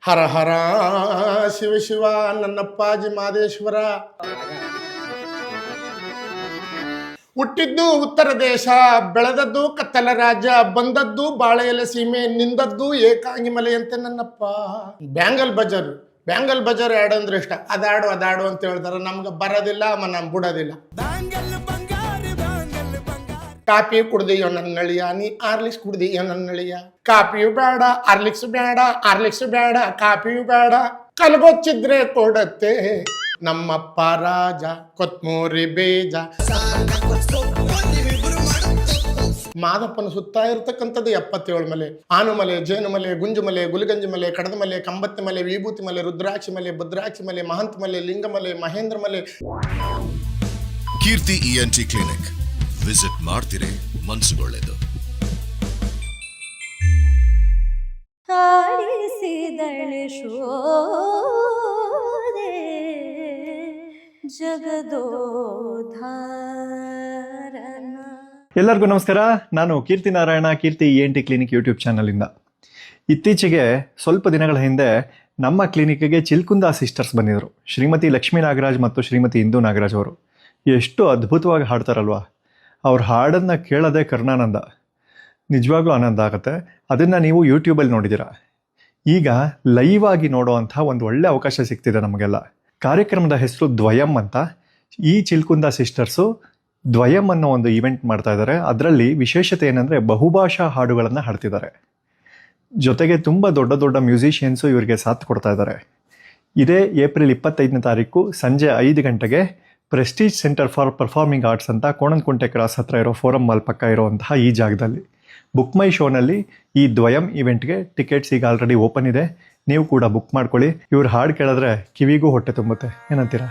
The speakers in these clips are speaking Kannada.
ಹರ ಹರ ಶಿವ ಶಿವ ನನ್ನಪ್ಪಾಜಿ ಮಾದೇಶ್ವರ. ಹುಟ್ಟಿದ್ದು ಉತ್ತರ ದೇಶ, ಬೆಳೆದದ್ದು ಕತ್ತಲ ರಾಜ್ಯ, ಬಂದದ್ದು ಬಾಳೆಯಲ ಸೀಮೆ, ನಿಂದದ್ದು ಏಕಾಂಗಿ ಮಲೆಯಂತೆ ನನ್ನಪ್ಪ. ಬ್ಯಾಂಗಲ್ ಬಜಾರ್ ಆಡು ಅಂದ್ರೆ ಇಷ್ಟ. ಅದಾಡು ಅಂತ ಹೇಳ್ತಾರೆ. ನಮ್ಗೆ ಬರೋದಿಲ್ಲ, ನಮ್ ಬಿಡೋದಿಲ್ಲ. ಕಾಫಿ ಕುಡ್ದೀಯೋ ನನ್ನಳಿಯ, ನೀ ಆರ್ಲಿಕ್ಸ್ ಕುಡ್ದೀಯೋ ನನ್ನಳಿಯ. ಕಾಫಿಯು ಬೇಡ, ಆರ್ಲಿಕ್ಸ್ ಬೇಡ, ಕಾಫಿಯು ಬೇಡ. ಕಲ್ಗೊಚ್ಚಿದ್ರೆ ಕೊಡತ್ತೆ ನಮ್ಮಪ್ಪ ರಾಜ, ಕೊತ್ಮೂರಿ ಬೀಜ. ಮಾದಪ್ಪನ ಸುತ್ತ ಇರ್ತಕ್ಕಂಥದ್ದು 77 ಮಲೆ. ಆನುಮಲೆ, ಜೇನುಮಲೆ, ಗುಂಜುಮಲೆ, ಗುಲ್ಗಂಜಿ ಮಲೆ, ಕಡದ ಮಲೆ, ಕಂಬತ್ತಿ ಮಲೆ, ವಿಭೂತಿ ಮಲೆ, ರುದ್ರಾಕ್ಷಿ ಮಲೆ, ಭದ್ರಾಕ್ಷಿ ಮಲೆ, ಮಹಂತ ಮಲೆ, ಲಿಂಗಮಲೆ, ಮಹೇಂದ್ರ ಮಲೆ. ಕೀರ್ತಿ ENT ಕ್ಲಿನಿಕ್ ವಿಸಿಟ್ ಮಾಡ್ತೀರಿ, ಮನಸ್ಸುಗೊಳ್ಳೆದು. ಎಲ್ಲರಿಗೂ ನಮಸ್ಕಾರ. ನಾನು ಕೀರ್ತಿ ನಾರಾಯಣ, ಕೀರ್ತಿ ENT ಕ್ಲಿನಿಕ್ ಯೂಟ್ಯೂಬ್ ಚಾನಲಿಂದ. ಇತ್ತೀಚೆಗೆ ಸ್ವಲ್ಪ ದಿನಗಳ ಹಿಂದೆ ನಮ್ಮ ಕ್ಲಿನಿಕ್ಗೆ ಚಿಲ್ಕುಂದ ಸಿಸ್ಟರ್ಸ್ ಬಂದಿದ್ದರು. ಶ್ರೀಮತಿ ಲಕ್ಷ್ಮೀ ನಾಗರಾಜ್ ಮತ್ತು ಶ್ರೀಮತಿ ಇಂದು ನಾಗರಾಜ್ ಅವರು ಎಷ್ಟು ಅದ್ಭುತವಾಗಿ ಹಾಡ್ತಾರಲ್ವ. ಅವ್ರ ಹಾಡನ್ನು ಕೇಳೋದೇ ಕರ್ಣಾನಂದ, ನಿಜವಾಗ್ಲೂ ಆನಂದ ಆಗುತ್ತೆ. ಅದನ್ನು ನೀವು ಯೂಟ್ಯೂಬಲ್ಲಿ ನೋಡಿದ್ದೀರಾ. ಈಗ ಲೈವ್ ಆಗಿ ನೋಡೋವಂಥ ಒಂದು ಒಳ್ಳೆ ಅವಕಾಶ ಸಿಗ್ತಿದೆ ನಮಗೆಲ್ಲ. ಕಾರ್ಯಕ್ರಮದ ಹೆಸರು ದ್ವಯಂ ಅಂತ. ಈ ಚಿಲ್ಕುಂದ ಸಿಸ್ಟರ್ಸು ದ್ವಯಂ ಅನ್ನೋ ಒಂದು ಈವೆಂಟ್ ಮಾಡ್ತಾ ಇದ್ದಾರೆ. ಅದರಲ್ಲಿ ವಿಶೇಷತೆ ಏನಂದರೆ ಬಹುಭಾಷಾ ಹಾಡುಗಳನ್ನು ಹಾಡ್ತಿದ್ದಾರೆ. ಜೊತೆಗೆ ತುಂಬ ದೊಡ್ಡ ದೊಡ್ಡ ಮ್ಯೂಸಿಷಿಯನ್ಸು ಇವರಿಗೆ ಸಾಥ್ ಕೊಡ್ತಾ ಇದ್ದಾರೆ. ಇದೇ ಏಪ್ರಿಲ್ 25ನೇ ತಾರೀಕು ಸಂಜೆ 5 ಗಂಟೆಗೆ Prestige centre for performing arts ಅಂತ ಕೋಣನಕುಂಟೆ ಕ್ರಾಸ್ ಹತ್ರ ಇರೋ ಫೋರಮ್ ಮಾಲ್ ಪಕ್ಕ ಇರುವಂತಹ ಈ ಜಾಗದಲ್ಲಿ ಬುಕ್ ಮೈ ಶೋನಲ್ಲಿ ಈ ದ್ವಯಂ ಇವೆಂಟ್ಗೆ ಟಿಕೆಟ್ಸ್ ಈಗ ಆಲ್ರೆಡಿ ಓಪನ್ ಇದೆ. ನೀವು ಕೂಡ ಬುಕ್ ಮಾಡ್ಕೊಳ್ಳಿ. ಇವ್ರ ಹಾಡು ಕೇಳಿದ್ರೆ ಕಿವಿಗೂ ಹೊಟ್ಟೆ ತುಂಬುತ್ತೆ. ಏನಂತೀರಾ?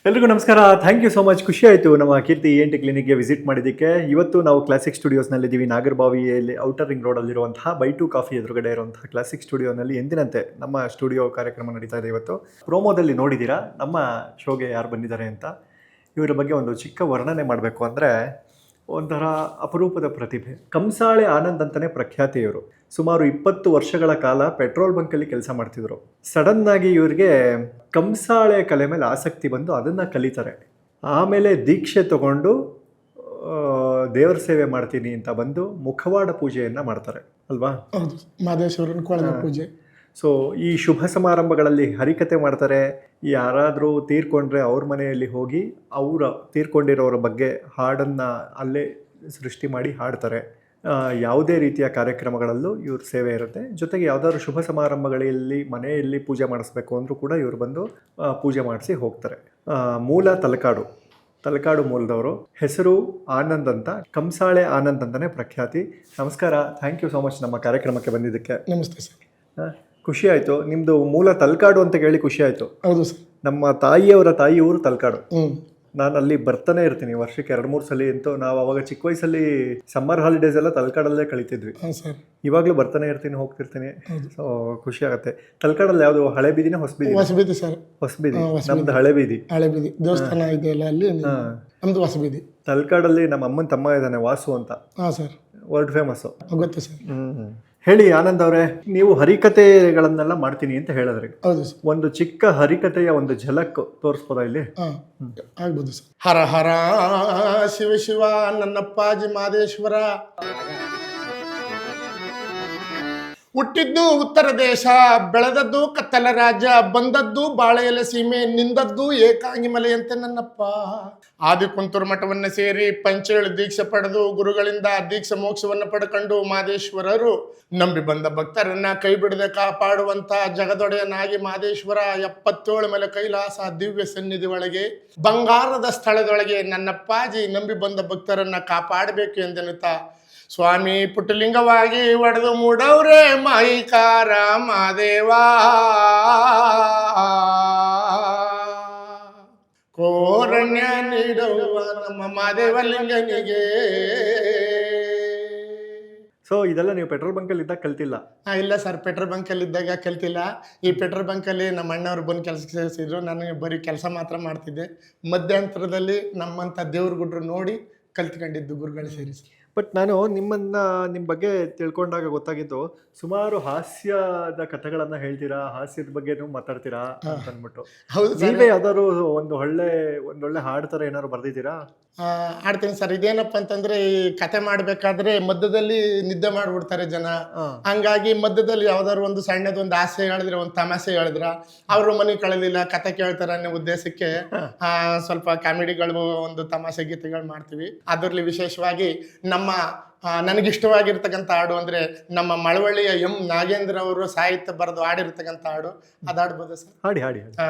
ಎಲ್ರಿಗೂ ನಮಸ್ಕಾರ. Thank you so much. ಖುಷಿ ಆಯಿತು ನಮ್ಮ ಕೀರ್ತಿ ENT ಕ್ಲಿನಿಕ್ಗೆ ವಿಸಿಟ್ ಮಾಡಿದ್ದಕ್ಕೆ. ಇವತ್ತು ನಾವು classic ಸ್ಟುಡಿಯೋಸ್ನಲ್ಲಿದ್ದೀವಿ. ನಾಗರಬಾವಿಯಲ್ಲಿ outer ring ರೋಡಲ್ಲಿರುವಂತಹ by two coffee ಎದುರುಗಡೆ ಇರುವಂತಹ ಕ್ಲಾಸಿಕ್ ಸ್ಟುಡಿಯೋನಲ್ಲಿ ಎಂದಿನಂತೆ ನಮ್ಮ ಸ್ಟುಡಿಯೋ ಕಾರ್ಯಕ್ರಮ ನಡೀತಾ ಇದೆ. ಇವತ್ತು ಪ್ರೋಮೋದಲ್ಲಿ ನೋಡಿದ್ದೀರಾ ನಮ್ಮ ಶೋಗೆ ಯಾರು ಬಂದಿದ್ದಾರೆ ಅಂತ. ಇವರ ಬಗ್ಗೆ ಒಂದು ಚಿಕ್ಕ ವರ್ಣನೆ ಮಾಡಬೇಕು ಅಂದರೆ, ಒಂಥರ ಅಪರೂಪದ ಪ್ರತಿಭೆ. ಕಂಸಾಳೆ ಆನಂದ್ ಅಂತಲೇ ಪ್ರಖ್ಯಾತಿ ಇವರು. ಸುಮಾರು 20 ವರ್ಷಗಳ ಕಾಲ ಪೆಟ್ರೋಲ್ ಬಂಕಲ್ಲಿ ಕೆಲಸ ಮಾಡ್ತಿದ್ರು. ಸಡನ್ನಾಗಿ ಇವರಿಗೆ ಕಂಸಾಳೆ ಕಲೆ ಮೇಲೆ ಆಸಕ್ತಿ ಬಂದು ಅದನ್ನು ಕಲಿತಾರೆ. ಆಮೇಲೆ ದೀಕ್ಷೆ ತಗೊಂಡು ದೇವರ ಸೇವೆ ಮಾಡ್ತೀನಿ ಅಂತ ಬಂದು ಮುಖವಾಡ ಪೂಜೆಯನ್ನು ಮಾಡ್ತಾರೆ ಅಲ್ವಾ? ಹೌದು, ಮಾದೇಶ್ವರನ ಕೊಳಗ ಪೂಜೆ. ಸೊ ಈ ಶುಭ ಸಮಾರಂಭಗಳಲ್ಲಿ ಹರಿಕತೆ ಮಾಡ್ತಾರೆ. ಯಾರಾದರೂ ತೀರ್ಕೊಂಡ್ರೆ ಅವ್ರ ಮನೆಯಲ್ಲಿ ಹೋಗಿ ಅವರ ತೀರ್ಕೊಂಡಿರೋರ ಬಗ್ಗೆ ಹಾಡನ್ನು ಅಲ್ಲೇ ಸೃಷ್ಟಿ ಮಾಡಿ ಹಾಡ್ತಾರೆ. ಯಾವುದೇ ರೀತಿಯ ಕಾರ್ಯಕ್ರಮಗಳಲ್ಲೂ ಇವ್ರ ಸೇವೆ ಇರುತ್ತೆ. ಜೊತೆಗೆ ಯಾವುದಾದ್ರು ಶುಭ ಸಮಾರಂಭಗಳಲ್ಲಿ ಮನೆಯಲ್ಲಿ ಪೂಜೆ ಮಾಡಿಸ್ಬೇಕು ಅಂದರೂ ಕೂಡ ಇವರು ಬಂದು ಪೂಜೆ ಮಾಡಿಸಿ ಹೋಗ್ತಾರೆ. ಮೂಲ ತಲಕಾಡು ಮೂಲದವರು. ಹೆಸರು ಆನಂದ್ ಅಂತ, ಕಂಸಾಳೆ ಆನಂದ್ ಅಂತಲೇ ಪ್ರಖ್ಯಾತಿ. ನಮಸ್ಕಾರ, ಥ್ಯಾಂಕ್ ಯು ಸೋ ಮಚ್ ನಮ್ಮ ಕಾರ್ಯಕ್ರಮಕ್ಕೆ ಬಂದಿದ್ದಕ್ಕೆ. ನಮಸ್ತೆ ಸರ್. ಖುಷಿ ಆಯಿತು. ನಿಮ್ಮದು ಮೂಲ ತಲಕಾಡು ಅಂತ ಕೇಳಿ ಖುಷಿ ಆಯಿತು. ಹೌದು ಸರ್. ನಮ್ಮ ತಾಯಿಯವರ ತಾಯಿ ಊರು ತಲಕಾಡು. ನಾನು ಅಲ್ಲಿ ಬರ್ತಾನೆ ಇರ್ತೀನಿ ವರ್ಷಕ್ಕೆ 2-3 ಸಲ ಅಂತೂ. ನಾವು ಅವಾಗ ಚಿಕ್ಕ ವಯಸ್ಸಲ್ಲಿ ಸಮ್ಮರ್ ಹಾಲಿಡೇಸ್ ಎಲ್ಲ ತಲಕಾಡಲ್ಲೇ ಕಳಿತಿದ್ವಿ. ಇವಾಗಲೂ ಬರ್ತಾನೆ ಇರ್ತೀನಿ, ಹೋಗ್ತಿರ್ತೀನಿ. ಸೊ ಖುಷಿ ಆಗುತ್ತೆ. ತಲಕಾಡಲ್ಲಿ ಯಾವುದು ಹಳೆ ಬೀದಿನ ಹೊಸಬೀದಿ ಸರ್? ಹೊಸಬೀದಿ ನಮ್ದು ಹಳೆ ಬೀದಿ ದೇವಸ್ಥಾನ ಇದೆಯಲ್ಲ ಅಲ್ಲಿ, ನಮ್ದು ಹೊಸಬೀದಿ. ತಲಕಾಡಲ್ಲಿ ನಮ್ಮ ಅಮ್ಮನ ತಮ್ಮ ಇದ್ದಾನೆ, ವಾಸು ಅಂತ. Sir, world famous. ಗೊತ್ತು ಸರ್. ಹೇಳಿ ಆನಂದ್ ಅವರೇ, ನೀವು ಹರಿಕತೆಗಳನ್ನೆಲ್ಲ ಮಾಡ್ತೀನಿ ಅಂತ ಹೇಳಿದ್ರಿ. ಹೌದು ಸರ್. ಒಂದು ಚಿಕ್ಕ ಹರಿಕತೆಯ ಒಂದು ಝಲಕ್ ತೋರಿಸ್ಬೋದಾ ಇಲ್ಲಿ? ಆಗ್ಬೋದು ಸರ್. ಹರ ಹರ ಶಿವ ಶಿವ ನನ್ನಪ್ಪಾಜಿ ಮಾದೇಶ್ವರ. ಹುಟ್ಟಿದ್ದು ಉತ್ತರ ದೇಶ, ಬೆಳೆದದ್ದು ಕತ್ತಲ ರಾಜ್ಯ, ಬಂದದ್ದು ಬಾಳೆಯಲ ಸೀಮೆ, ನಿಂದದ್ದು ಏಕಾಂಗಿ ಮಲೆಯಂತೆ ನನ್ನಪ್ಪ. ಆದಿಕುಂತೂರು ಮಠವನ್ನು ಸೇರಿ ಪಂಚೇಳು ದೀಕ್ಷೆ ಪಡೆದು ಗುರುಗಳಿಂದ ದೀಕ್ಷೆ ಮೋಕ್ಷವನ್ನು ಪಡ್ಕೊಂಡು ಮಾದೇಶ್ವರರು ನಂಬಿ ಬಂದ ಭಕ್ತರನ್ನ ಕೈ ಬಿಡದೆ ಕಾಪಾಡುವಂತ ಜಗದೊಡೆಯನಾಗಿ ಮಾದೇಶ್ವರ 77 ಮಲೆ ಕೈಲಾಸ ದಿವ್ಯ ಸನ್ನಿಧಿ ಒಳಗೆ ಬಂಗಾರದ ಸ್ಥಳದೊಳಗೆ ನನ್ನಪ್ಪಾಜಿ ನಂಬಿ ಬಂದ ಭಕ್ತರನ್ನ ಕಾಪಾಡಬೇಕು ಎಂದೆನ್ನುತ್ತಾ ಸ್ವಾಮಿ ಪುಟ್ಟಲಿಂಗವಾಗಿ ಒಡೆದು ಮೂಡವ್ರೆ ಮಾಯಿಕಾರ ಮಾದೇವಾ. ಕೋರಣ್ಯ ನೀಡುವ ನಮ್ಮ ಮಾದೇವಲಿಂಗನಿಗೆ. ಸೊ ಇದೆಲ್ಲ ನೀವು ಪೆಟ್ರೋಲ್ ಬಂಕಲ್ಲಿ ಇದ್ದಾಗ ಕಲ್ತಿಲ್ಲ? ಇಲ್ಲ ಸರ್, ಪೆಟ್ರೋಲ್ ಬಂಕಲ್ಲಿ ಇದ್ದಾಗ ಕಲ್ತಿಲ್ಲ. ಈ ಪೆಟ್ರೋಲ್ ಬಂಕಲ್ಲಿ ನಮ್ಮ ಅಣ್ಣವ್ರು ಬಂದು ಕೆಲಸಕ್ಕೆ ಸೇರಿಸಿದ್ರು. ನನಗೆ ಬರೀ ಕೆಲಸ ಮಾತ್ರ ಮಾಡ್ತಿದ್ದೆ. ಮಧ್ಯಂತರದಲ್ಲಿ ನಮ್ಮಂಥ ದೇವ್ರ ಗುಡ್ರು ನೋಡಿ ಕಲ್ತ್ಕೊಂಡಿದ್ದು ಗುರುಗಳು ಸೇರಿಸಿ. ಬಟ್ ನಾನು ನಿಮ್ಮ ಬಗ್ಗೆ ತಿಳ್ಕೊಂಡಾಗ ಗೊತ್ತಾಗಿದ್ದು, ಸುಮಾರು ಹಾಸ್ಯದ ಕಥೆಗಳನ್ನ ಹೇಳ್ತೀರಾ, ಹಾಸ್ಯದ ಬಗ್ಗೆನೂ ಮಾತಾಡ್ತೀರಾ ಅಂತ ಅಂದ್ಬಿಟ್ಟು. ಹೌದು ಸರ್. ನೀವೇ ಯಾವ್ದಾದ್ರು ಒಂದೊಳ್ಳೆ ಹಾಡು ಥರ ಏನಾದ್ರು ಬರ್ದಿದ್ದೀರಾ? ಆಡ್ತೀನಿ ಸರ್. ಇದೇನಪ್ಪ ಅಂತಂದ್ರೆ, ಈ ಕತೆ ಮಾಡ್ಬೇಕಾದ್ರೆ ಮಧ್ಯದಲ್ಲಿ ನಿದ್ದೆ ಮಾಡ್ಬಿಡ್ತಾರೆ ಜನ. ಹಂಗಾಗಿ ಮಧ್ಯದಲ್ಲಿ ಯಾವ್ದಾದ್ರು ಒಂದು ಸಣ್ಣದೊಂದು ಹಾಸ್ಯ ಹೇಳಿದ್ರೆ, ಒಂದು ತಮಾಷೆ ಹೇಳಿದ್ರ ಅವರು ಮನೆ ಕಳೆದಿಲ್ಲ, ಕತೆ ಕೇಳ್ತಾರ ಅನ್ನೋ ಉದ್ದೇಶಕ್ಕೆ ಸ್ವಲ್ಪ ಕಾಮಿಡಿಗಳು, ಒಂದು ತಮಾಷೆ ಗೀತೆಗಳು ಮಾಡ್ತೀವಿ. ಅದರಲ್ಲಿ ವಿಶೇಷವಾಗಿ ನನಗಿಷ್ಟವಾಗಿರ್ತಕ್ಕಂಥ ಹಾಡು ಅಂದ್ರೆ ನಮ್ಮ ಮಳವಳ್ಳಿಯ ನಾಗೇಂದ್ರ ಅವರು ಸಾಹಿತ್ಯ ಬರೆದು ಹಾಡಿರ್ತಕ್ಕಂಥ ಹಾಡು. ಅದು ಹಾಡ್ಬೋದು ಸರ್? ಹಾಡಿ ಹಾಡಿ.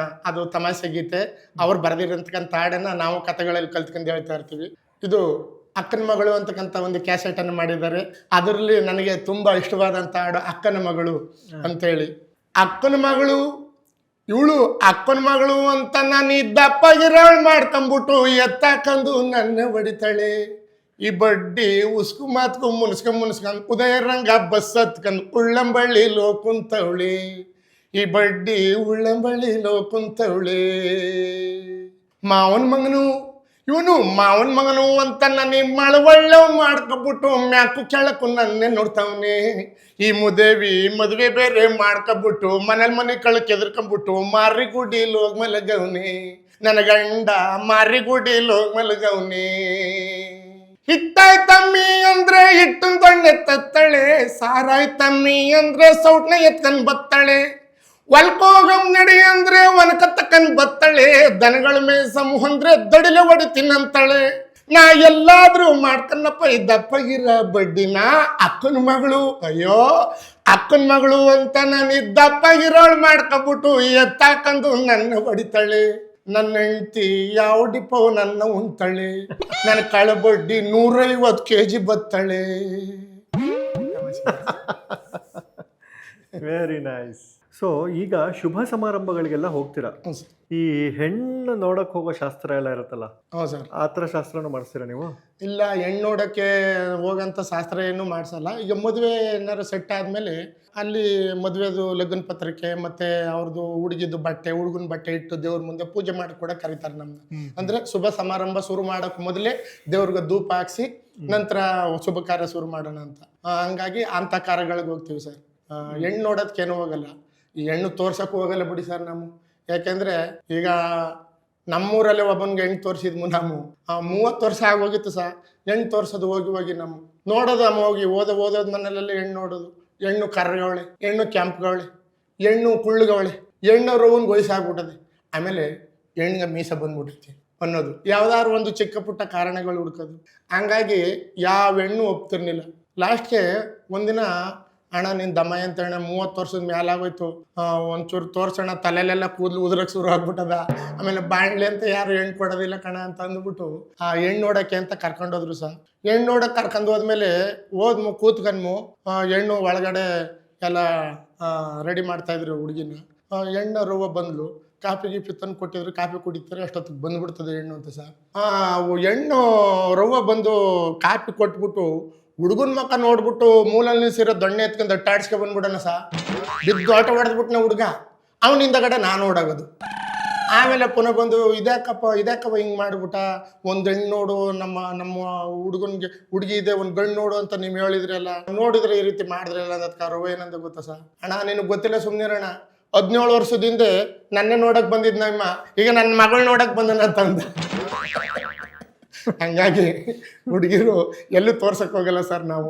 ಅದು ತಮಾಷೆ ಗೀತೆ. ಅವ್ರು ಬರೆದಿರತಕ್ಕಂಥ ಹಾಡನ್ನ ನಾವು ಕಥೆಗಳಲ್ಲಿ ಕಲ್ತ್ಕೊಂಡು ಹೇಳ್ತಾ ಇರ್ತೀವಿ. ಇದು ಅಕ್ಕನ ಮಗಳು ಅಂತಕ್ಕಂಥ ಒಂದು ಕ್ಯಾಸೆಟ್ ಅನ್ನು ಮಾಡಿದ್ದಾರೆ. ಅದರಲ್ಲಿ ನನಗೆ ತುಂಬಾ ಇಷ್ಟವಾದಂಥ ಹಾಡು ಅಕ್ಕನ ಮಗಳು ಅಂತೇಳಿ. ಅಕ್ಕನ ಮಗಳು ಇವಳು ಅಕ್ಕನ ಮಗಳು ಅಂತ ನಾನು ದಪ್ಪಗಿರೋಳು ಮಾಡ್ಕೊಂಬಿಟ್ಟು ಎತ್ತಾಕಂದು ನನ್ನ ಹೊಡಿತಾಳೆ. ಈ ಬಡ್ಡಿ ಉಸ್ಕು ಮಾತ್ಕು ಮುನ್ಸ್ಕೊಂಡ್ ಉದಯ ರಂಗ ಬಸ್ ಹತ್ಕೊಂಡ್ ಉಳ್ಳಂಬಳ್ಳಿಲೋ ಕುಂತವಳೆ. ಈ ಬಡ್ಡಿ ಉಳ್ಳಂಬಳ್ಳಿಲೋ ಕುಂತವಳೆ. ಮಾವನ್ ಮಗನು ಅಂತ ನನ್ನ ಮಳವಳ್ಳ ಮಾಡ್ಕೊಬಿಟ್ಟು ಮ್ಯಾಕು ಕೆಳಕು ನನ್ನೇ ನೋಡ್ತಾವನೆ. ಈ ಮದುವೆ ಬೇರೆ ಮಾಡ್ಕೊಬಿಟ್ಟು ಮನೆ ಕಳಕ್ ಎದ್ರಕೊಂಬಿಟ್ಟು ಮಾರಿಗುಡಿಲಿ ಹೋಗ್ ಮಲಗವ್ನೆ. ನನ್ನ ಗಂಡ ಮಾರಿಗುಡಿಲಿ ಹೋಗ್ ಮಲಗವ್ನೆ. ಹಿಟ್ಟಾಯ್ ತಮ್ಮಿ ಅಂದ್ರೆ ಹಿಟ್ಟನ್ ತೊಣ್ಣೆ ತತ್ತಳೆ, ಸಾರಾಯ್ ತಮ್ಮಿ ಅಂದ್ರೆ ಸೌಟ್ನ ಎತ್ಕೊಂಡ್ ಬತ್ತಾಳೆ. ಒಲ್ಕೋಗಂ ನಡಿ ಅಂದ್ರೆ ಒನಕತ್ತಕ್ಕನ್ ಬತ್ತಾಳೆ. ದನಗಳ ಮೇಸಮು ಅಂದ್ರೆ ದಡಿಲೆ ಹೊಡಿತೀನಂತಾಳೆ. ನಾ ಎಲ್ಲಾದ್ರೂ ಮಾಡ್ಕನ್ನಪ್ಪ ಇದ್ದಪ್ಪಗಿರ ಬಡ್ಡಿನ ಅಕ್ಕನ ಮಗಳು. ಅಯ್ಯೋ ಅಕ್ಕನ ಮಗಳು ಅಂತ ನಾನು ಇದ್ದಪ್ಪಗಿರೋಳು ಮಾಡ್ಕೊಬಿಟ್ಟು ಎತ್ತಾಕಂದು ನನ್ನ ಹೊಡಿತಾಳೆ. ನನ್ನ ಹೆಂಡತಿ ಯಾವ ಡಿಪೋ ನನ್ನ ಉಣ್ತಾಳೆ. ನನ್ನ ಕಳಬಡ್ಡಿ 150 kg ಬತ್ತಾಳೆ. Very nice. ಸೊ ಈಗ ಶುಭ ಸಮಾರಂಭಗಳಿಗೆಲ್ಲ ಹೋಗ್ತೀರಾ, ಈ ಹೆಣ್ಣು ನೋಡಕ್ ಹೋಗೋ ಶಾಸ್ತ್ರ ಎಲ್ಲ ಇರುತ್ತಲ್ಲ, ಹೌದು ಸರ್. ಆ ಥರ ಶಾಸ್ತ್ರನೂ ಮಾಡಿಸ್ತೀರಾ ನೀವು? ಇಲ್ಲ, ಹೆಣ್ಣು ನೋಡೋಕ್ಕೆ ಹೋಗಂತ ಶಾಸ್ತ್ರ ಏನು ಮಾಡಿಸಲ್ಲ. ಈಗ ಮದುವೆ ಏನಾರು ಸೆಟ್ ಆದಮೇಲೆ ಅಲ್ಲಿ ಮದುವೆದು ಲಗ್ನ ಪತ್ರಿಕೆ ಮತ್ತೆ ಅವ್ರದ್ದು ಹುಡುಗಿದ್ದು ಬಟ್ಟೆ, ಹುಡುಗನ ಬಟ್ಟೆ ಇಟ್ಟು ದೇವ್ರ ಮುಂದೆ ಪೂಜೆ ಮಾಡಿ ಕೂಡ ಕರೀತಾರೆ ನಮ್ದು. ಅಂದ್ರೆ ಶುಭ ಸಮಾರಂಭ ಶುರು ಮಾಡೋಕೆ ಮೊದಲೇ ದೇವ್ರಿಗೆ ಧೂಪ ಹಾಕ್ಸಿ ನಂತರ ಶುಭ ಕಾರ್ಯ ಶುರು ಮಾಡೋಣ ಅಂತ. ಹಂಗಾಗಿ ಅಂಥ ಕಾರ್ಯಗಳಿಗೆ ಹೋಗ್ತೀವಿ ಸರ್. ಹೆಣ್ಣು ನೋಡೋದಕ್ಕೇನು ಹೋಗಲ್ಲ, ಈ ಹೆಣ್ಣು ತೋರ್ಸಕ್ಕೂ ಹೋಗಲ್ಲ ಬಿಡಿ ಸರ್ ನಾವು. ಯಾಕೆಂದ್ರೆ ಈಗ ನಮ್ಮೂರಲ್ಲಿ ಒಬ್ಬನಿಗೆ ಹೆಣ್ಣು ತೋರಿಸಿದ್ಮು ನಾವು 30 ವರ್ಷ ಆಗೋಗಿತ್ತು ಸರ್. ಹೆಣ್ಣು ತೋರ್ಸೋದು ಹೋಗಿ ನಮ್ಮ ನೋಡೋದು ಅಮ್ಮ ಹೋಗಿ ಓದೋದ್ ಮನೆಯಲ್ಲಿ ಹೆಣ್ಣು ನೋಡೋದು. ಹೆಣ್ಣು ಕರ್ರಗವಳೆ, ಹೆಣ್ಣು ಕೆಂಪ್ಗವಳೆ, ಹೆಣ್ಣು ಕುಳ್ಳಗವಳೆ, ಹೆಣ್ಣು ರೋವನ್ಗೆ ವಯಸ್ಸಾಗ್ಬಿಟ್ಟದೆ. ಆಮೇಲೆ ಹೆಣ್ಣಿಗೆ ಮೀಸ ಬಂದ್ಬಿಟ್ಟೈತಿ ಅನ್ನೋದು ಯಾವ್ದಾದ್ರು ಒಂದು ಚಿಕ್ಕ ಪುಟ್ಟ ಕಾರಣಗಳು ಹುಡ್ಕೋದು. ಹಂಗಾಗಿ ಯಾವ ಹೆಣ್ಣು ಒಪ್ತಿರ್ಲಿಲ್ಲ. ಲಾಸ್ಟ್ಗೆ ಒಂದಿನ ಅಣ್ಣ ನಿನ್ ದಮ್ಮ ಅಂತ ಅಣ್ಣ 30 ವರ್ಷದ ಮೇಲಾಗೋಯ್ತು, ಒಂಚೂರು ತೋರ್ಸೋಣ, ತಲೆಲೆಲ್ಲ ಕೂದಲು ಉದ್ರಕ್ ಶುರು ಆಗ್ಬಿಟ್ಟದ, ಆಮೇಲೆ ಬಾಣ್ಲಿ ಅಂತ ಯಾರು ಹೆಣ್ಣು ಕೊಡೋದಿಲ್ಲ ಕಣ ಅಂತ ಅಂದ್ಬಿಟ್ಟು ಆ ಹೆಣ್ಣು ನೋಡಕ್ಕೆ ಅಂತ ಕರ್ಕೊಂಡೋದ್ರು ಸರ್. ಹೆಣ್ಣು ನೋಡಕ್ ಕರ್ಕೊಂಡು ಹೋದ್ಮೇಲೆ ಕೂತ್ಕನ್ಮು ಹೆಣ್ಣು ಒಳಗಡೆ ಎಲ್ಲ ರೆಡಿ ಮಾಡ್ತಾ ಇದ್ರು ಹುಡುಗಿನ. ಹೆಣ್ಣು ರೋವ ಬಂದ್ಲು, ಕಾಫಿ ಗೀಪಿ ತಂದು ಕೊಟ್ಟಿದ್ರು, ಕಾಫಿ ಕುಡಿತಾರೆ, ಅಷ್ಟೊತ್ತಿಗೆ ಬಂದ್ಬಿಡ್ತದೆ ಹೆಣ್ಣು ಅಂತ ಸರ್. ಹೆಣ್ಣು ರವ್ವ ಬಂದು ಕಾಫಿ ಕೊಟ್ಬಿಟ್ಟು ಹುಡುಗನ ಮಕ್ಕ ನೋಡ್ಬಿಟ್ಟು ಮೂಲಲ್ಲಿ ನಿಲ್ಸಿರೋ ದೊಣ್ಣೆ ಎತ್ಕೊಂಡು ಅಟ್ಟಾಡ್ಸ್ಕೊ ಬಂದ್ಬಿಡೋಣ ಸಾ. ಬಿದ್ದು ಆಟ ಹೊಡೆದ್ಬಿಟ್ನ ಹುಡುಗ, ಅವನಿಂದಗಡೆ ನಾನು ಓಡಾಗೋದು. ಆಮೇಲೆ ಪುನಃ ಬಂದು ಇದ್ಯಾಕಪ್ಪ ಹಿಂಗೆ ಮಾಡ್ಬಿಟ್ಟ, ಒಂದು ಹೆಣ್ಣು ನೋಡು, ನಮ್ಮ ಹುಡುಗನ್ಗೆ ಹುಡುಗಿ ಇದೆ, ಒಂದು ಗಂಡು ನೋಡು ಅಂತ ನೀವು ಹೇಳಿದ್ರಲ್ಲ, ನೋಡಿದ್ರೆ ಈ ರೀತಿ ಮಾಡಿದ್ರಲ್ಲ ಅದಕ್ಕೆ ರವ ಏನಂತ ಗೊತ್ತಾ ಸಾ? ಅಣ್ಣ ನಿನಗೆ ಗೊತ್ತಿಲ್ಲ, ಸುಮ್ಮನಿರೋಣ, 17 ವರ್ಷದಿಂದ ನನ್ನೇ ನೋಡಕ್ ಬಂದಿದ್ ನಮ್ಮ, ಈಗ ನನ್ನ ಮಗಳು ನೋಡಕ್ ಬಂದನಂತಂದ. ಹಂಗಾಗಿ ಹುಡುಗಿರು ಎಲ್ಲೂ ತೋರ್ಸಕ್ ಹೋಗಲ್ಲ ಸರ್. ನಾವು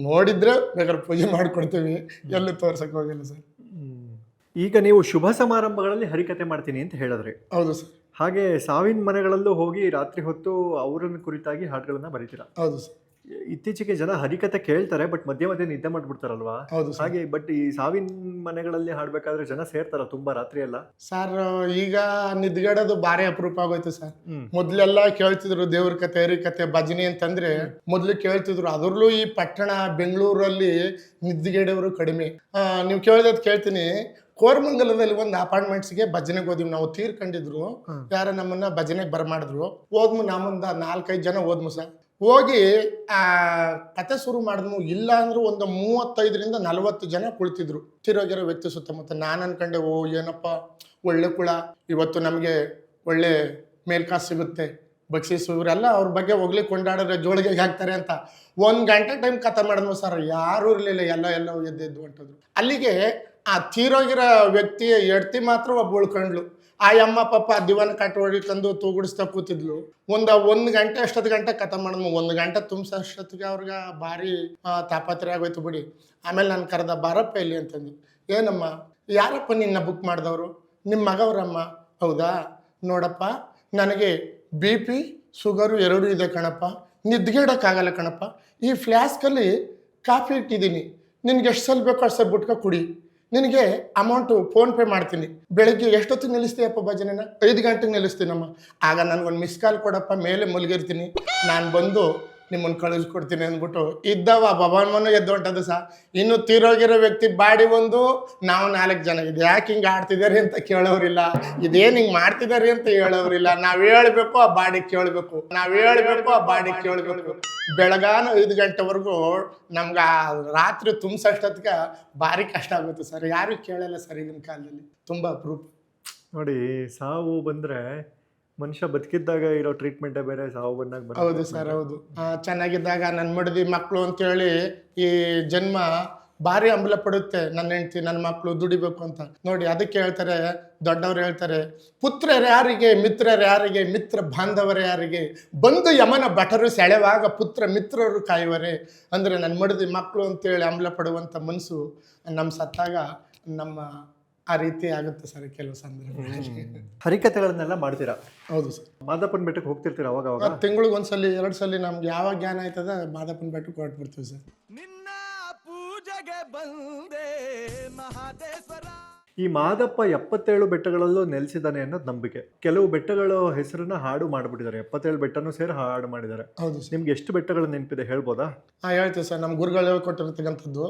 ನೋಡಿದ್ರೆ ಬೇಕಾದ್ರೆ ಪೂಜೆ ಮಾಡ್ಕೊಡ್ತೀವಿ, ಎಲ್ಲೂ ತೋರ್ಸಕ್ ಹೋಗಲ್ಲ ಸರ್. ಈಗ ನೀವು ಶುಭ ಸಮಾರಂಭಗಳಲ್ಲಿ ಹರಿಕತೆ ಮಾಡ್ತೀನಿ ಅಂತ ಹೇಳಿದ್ರಿ. ಹೌದು ಸರ್. ಹಾಗೆ ಸಾವಿನ ಮನೆಗಳಲ್ಲೂ ಹೋಗಿ ರಾತ್ರಿ ಹೊತ್ತು ಅವರನ್ನು ಕುರಿತಾಗಿ ಹಾಡುಗಳನ್ನ ಬರೀತೀರಾ? ಹೌದು ಸರ್. ಇತ್ತೀಚೆಗೆ ಜನ ಹರಿಕತೆ ಕೇಳ್ತಾರೆ, ಬಟ್ ಮಧ್ಯೆ ನಿದ್ದೆ ಮಾಡ್ಬಿಡ್ತಾರಲ್ವಾ? ಹೌದು. ಹಾಗೆ ಬಟ್ ಈ ಸಾವಿನ ಮನೆಗಳಲ್ಲಿ ಹಾಡ್ಬೇಕಾದ್ರೆ ಜನ ಸೇರ್ತಾರ ತುಂಬಾ ರಾತ್ರಿ ಎಲ್ಲ? ಸರ್ ಈಗ ನಿದ್ಗಡೋದು ಬಾರಿ ಅಪರೂಪ ಆಗೋಯ್ತು ಸರ್. ಮೊದ್ಲೆಲ್ಲ ಕೇಳ್ತಿದ್ರು ದೇವ್ರ ಕತೆ, ಹರಿಕತೆ, ಭಜನೆ ಅಂತಂದ್ರೆ ಮೊದ್ಲು ಕೇಳ್ತಿದ್ರು. ಅದ್ರಲ್ಲೂ ಈ ಪಟ್ಟಣ ಬೆಂಗಳೂರಲ್ಲಿ ನಿದ್ಗೆಡವರು ಕಡಿಮೆ. ನೀವು ಕೇಳಿದ್ ಕೇಳ್ತೀನಿ, ಕೋರಮಂಗಲದಲ್ಲಿ ಒಂದು ಅಪಾರ್ಟ್ಮೆಂಟ್ಸ್ಗೆ ಭಜನೆಗೆ ಹೋದ್ವಿ ನಾವು. ತೀರ್ಕೊಂಡಿದ್ರು ಯಾರ, ನಮ್ಮನ್ನ ಭಜನೆಗೆ ಬರಮಾಡಿದ್ರು. ಹೋದ್ಮು, ನಮ್ಮೊಂದ 4-5 ಜನ ಹೋದ್ಮು ಸರ್. ಹೋಗಿ ಆ ಕತೆ ಶುರು ಮಾಡಿದ್ನು. ಇಲ್ಲ ಅಂದ್ರೂ ಒಂದು 35-40 ಜನ ಕುಳಿತಿದ್ರು ತಿರೋಗಿರೋ ವ್ಯಕ್ತಿ ಸುತ್ತಮುತ್ತ. ನಾನು ಅನ್ಕೊಂಡೆ, ಓ ಏನಪ್ಪ ಒಳ್ಳೆ ಕುಳ, ಇವತ್ತು ನಮಗೆ ಒಳ್ಳೆ ಮೇಲ್ಕಾಸು ಸಿಗುತ್ತೆ, ಬಕ್ಷೀಸು, ಇವರೆಲ್ಲ ಅವ್ರ ಬಗ್ಗೆ ಹೋಗ್ಲಿ ಕೊಂಡಾಡಿದ್ರೆ ಜೋಳಿಗೆ ಹಾಕ್ತಾರೆ ಅಂತ 1 ಗಂಟೆ ಟೈಮ್ ಕತೆ ಮಾಡಿದ್ವು ಸರ್. ಯಾರೂ ಇರಲಿಲ್ಲ, ಎಲ್ಲ ಎದ್ದು ಹೊಂಟದ್ರು. ಅಲ್ಲಿಗೆ ಆ ತೀರೋಗಿರೋ ವ್ಯಕ್ತಿಯ ಹೆಡ್ತಿ ಮಾತ್ರ ಒಬ್ಬ ಉಳ್ಕೊಂಡ್ಲು. ಆ ಅಮ್ಮ ಪಾಪ ದಿವಾನ ಕಾಟ ಹೊಡಿಕೊಂಡು ತೂಗುಡಿಸ್ತಾ ಕೂತಿದ್ಲು. ಒಂದು ಗಂಟೆ ಅಷ್ಟೊತ್ತು ಗಂಟೆ ಕತೆ ಮಾಡಿದ್ನು. 1 ಗಂಟೆ ತುಂಬಿಸೋಷ್ಟೊತ್ತಿಗೆ ಅವ್ರಿಗೆ ಭಾರಿ ತಾಪತ್ರೆ ಆಗೋಯ್ತು ಬಿಡಿ. ಆಮೇಲೆ ನಾನು ಕರೆದ, ಬಾರಪ್ಪ ಇಲ್ಲಿ ಅಂತಂದು. ಏನಮ್ಮ, ಯಾರಪ್ಪ ನಿನ್ನ ಬುಕ್ ಮಾಡಿದವರು? ನಿಮ್ಮ ಮಗವ್ರಮ್ಮ. ಹೌದಾ, ನೋಡಪ್ಪ ನನಗೆ BP ಶುಗರು 2 ಇದೆ ಕಣಪ್ಪ, ನಿದ್ಗೆಡೋಕ್ಕಾಗಲ್ಲ ಕಣಪ್ಪ. ಈ ಫ್ಲಾಸ್ಕಲ್ಲಿ ಕಾಫಿ ಇಟ್ಟಿದ್ದೀನಿ, ನಿನಗೆ ಎಷ್ಟು ಸಲ ಬೇಕೋ ಅಷ್ಟು ಸಲ ಬಿಟ್ಕೊ ಕುಡಿ. ನಿನಗೆ ಅಮೌಂಟು ಫೋನ್ಪೇ ಮಾಡ್ತೀನಿ. ಬೆಳಗ್ಗೆ ಎಷ್ಟೊತ್ತಿಗೆ ನಿಲ್ಲಿಸ್ತೀಯಪ್ಪ ಭಜನೆನ? 5 ಗಂಟೆಗೆ ನಿಲ್ಲಿಸ್ತೀನಮ್ಮ. ಆಗ ನನಗೊಂದು ಮಿಸ್ ಕಾಲ್ ಕೊಡಪ್ಪ, ಮೇಲೆ ಮಲಗಿರ್ತೀನಿ, ನಾನು ಬಂದು ನಿಮ್ಮನ್ನು ಕಳಿಸ್ಕೊಡ್ತೀನಿ ಅಂದ್ಬಿಟ್ಟು ಇದ್ದವ ಭವನ್ಮನು ಎದ್ದು ಹೊಂಟದು ಸಹ. ಇನ್ನು ತೀರೋಗಿರೋ ವ್ಯಕ್ತಿ ಬಾಡಿ ಒಂದು, ನಾವು 4 ಜನ. ಇದು ಯಾಕೆ ಹಿಂಗೆ ಆಡ್ತಿದ್ದಾರೆ ಅಂತ ಕೇಳೋರಿಲ್ಲ, ಇದೇನು ಹಿಂಗೆ ಮಾಡ್ತಿದ್ದಾರೆ ಅಂತ ಹೇಳೋರಿಲ್ಲ. ನಾವು ಹೇಳ್ಬೇಕು, ಆ ಬಾಡಿ ಕೇಳಬೇಕು, ಬೆಳಗಾನ 5 ಗಂಟೆವರೆಗೂ ನಮ್ಗೆ ರಾತ್ರಿ ತುಂಬಿಸೋಷ್ಟೊತ್ತಿಗೆ ಭಾರಿ ಕಷ್ಟ ಆಗುತ್ತೆ ಸರ್. ಯಾರು ಕೇಳಲ್ಲ ಸರ್ ಈಗಿನ ಕಾಲದಲ್ಲಿ, ತುಂಬ ಅಪರೂಪ. ನೋಡಿ, ಸಾವು ಬಂದರೆ ಮನುಷ್ಯ ಬದುಕಿದ್ದಾಗ ಇರೋ ಟ್ರೀಟ್ಮೆಂಟೇ ಬೇರೆ, ಸಾವು ಬಂದಾಗ. ಹೌದು ಸರ್, ಹೌದು. ಚೆನ್ನಾಗಿದ್ದಾಗ ನನ್ನ ಮಡದಿ ಮಕ್ಕಳು ಅಂತೇಳಿ ಈ ಜನ್ಮ ಭಾರಿ ಹಂಬಲ ಪಡುತ್ತೆ. ನನ್ನ ಹೆಂಡ್ತಿ, ನನ್ನ ಮಕ್ಕಳು ದುಡಿಬೇಕು ಅಂತ. ನೋಡಿ, ಅದಕ್ಕೆ ಹೇಳ್ತಾರೆ ದೊಡ್ಡವರು, ಹೇಳ್ತಾರೆ, ಪುತ್ರರು ಯಾರಿಗೆ, ಮಿತ್ರರು ಯಾರಿಗೆ, ಮಿತ್ರ ಬಾಂಧವರು ಯಾರಿಗೆ, ಬಂದು ಯಮನ ಭಟರು ಸೆಳೆವಾಗ ಪುತ್ರ ಮಿತ್ರರು ಕಾಯುವರೆ. ಅಂದರೆ ನನ್ನ ಮಡದಿ ಮಕ್ಕಳು ಅಂತೇಳಿ ಹಂಬಲ ಪಡುವಂಥ ಮನಸ್ಸು ನಮ್ಮ ಸತ್ತಾಗ ನಮ್ಮ ಆ ರೀತಿ ಆಗುತ್ತೆ ಸರ್ ಕೆಲವು ಸಂದರ್ಭಗಳಲ್ಲಿ. ಹರಿಕಥೆಗಳನ್ನೆಲ್ಲ ಮಾಡ್ತೀರಾ? ಹೌದು ಸರ್. ಮಾದಪ್ಪನ ಬೆಟ್ಟಕ್ಕೆ ಹೋಗ್ತಿರ್ತೀರ ಅವಾಗ? ತಿಂಗಳಿಗೆ 1 ಸಲ 2 ಸಲ ನಮ್ಗೆ ಯಾವಾಗ ಜ್ಞಾನ ಆಯ್ತದ ಮಾದಪ್ಪನ ಬೆಟ್ಟಕ್ಕೆ ಹೊರಟ್ಬಿಡ್ತೀವಿ ಸರ್. ನಿನ್ನ ಪೂಜೆಗೆ ಬಂದೆ ಮಹಾದೇಶ್ವರ. ಈ ಮಾದಪ್ಪ 77 ಬೆಟ್ಟಗಳಲ್ಲೂ ನೆಲೆಸಿದ್ದಾನೆ ಅನ್ನೋದು ನಂಬಿಕೆ. ಕೆಲವು ಬೆಟ್ಟಗಳ ಹೆಸರನ್ನ ಹಾಡು ಮಾಡಿಬಿಟ್ಟಿದ್ದಾರೆ, 77 ಬೆಟ್ಟನೂ ಸೇರಿ ಹಾಡು ಮಾಡಿದ್ದಾರೆ. ಹೌದು ಸರ್. ನಿಮ್ಗೆ ಎಷ್ಟು ಬೆಟ್ಟಗಳು ನೆನಪಿದೆ ಹೇಳ್ಬೋದಾ? ಹೇಳ್ತೀವಿ ಸರ್. ನಮ್ಮ ಗುರುಗಳು ಹೇಳ್ಕೊಟ್ಟಿರ್ತಕ್ಕಂಥದ್ದು,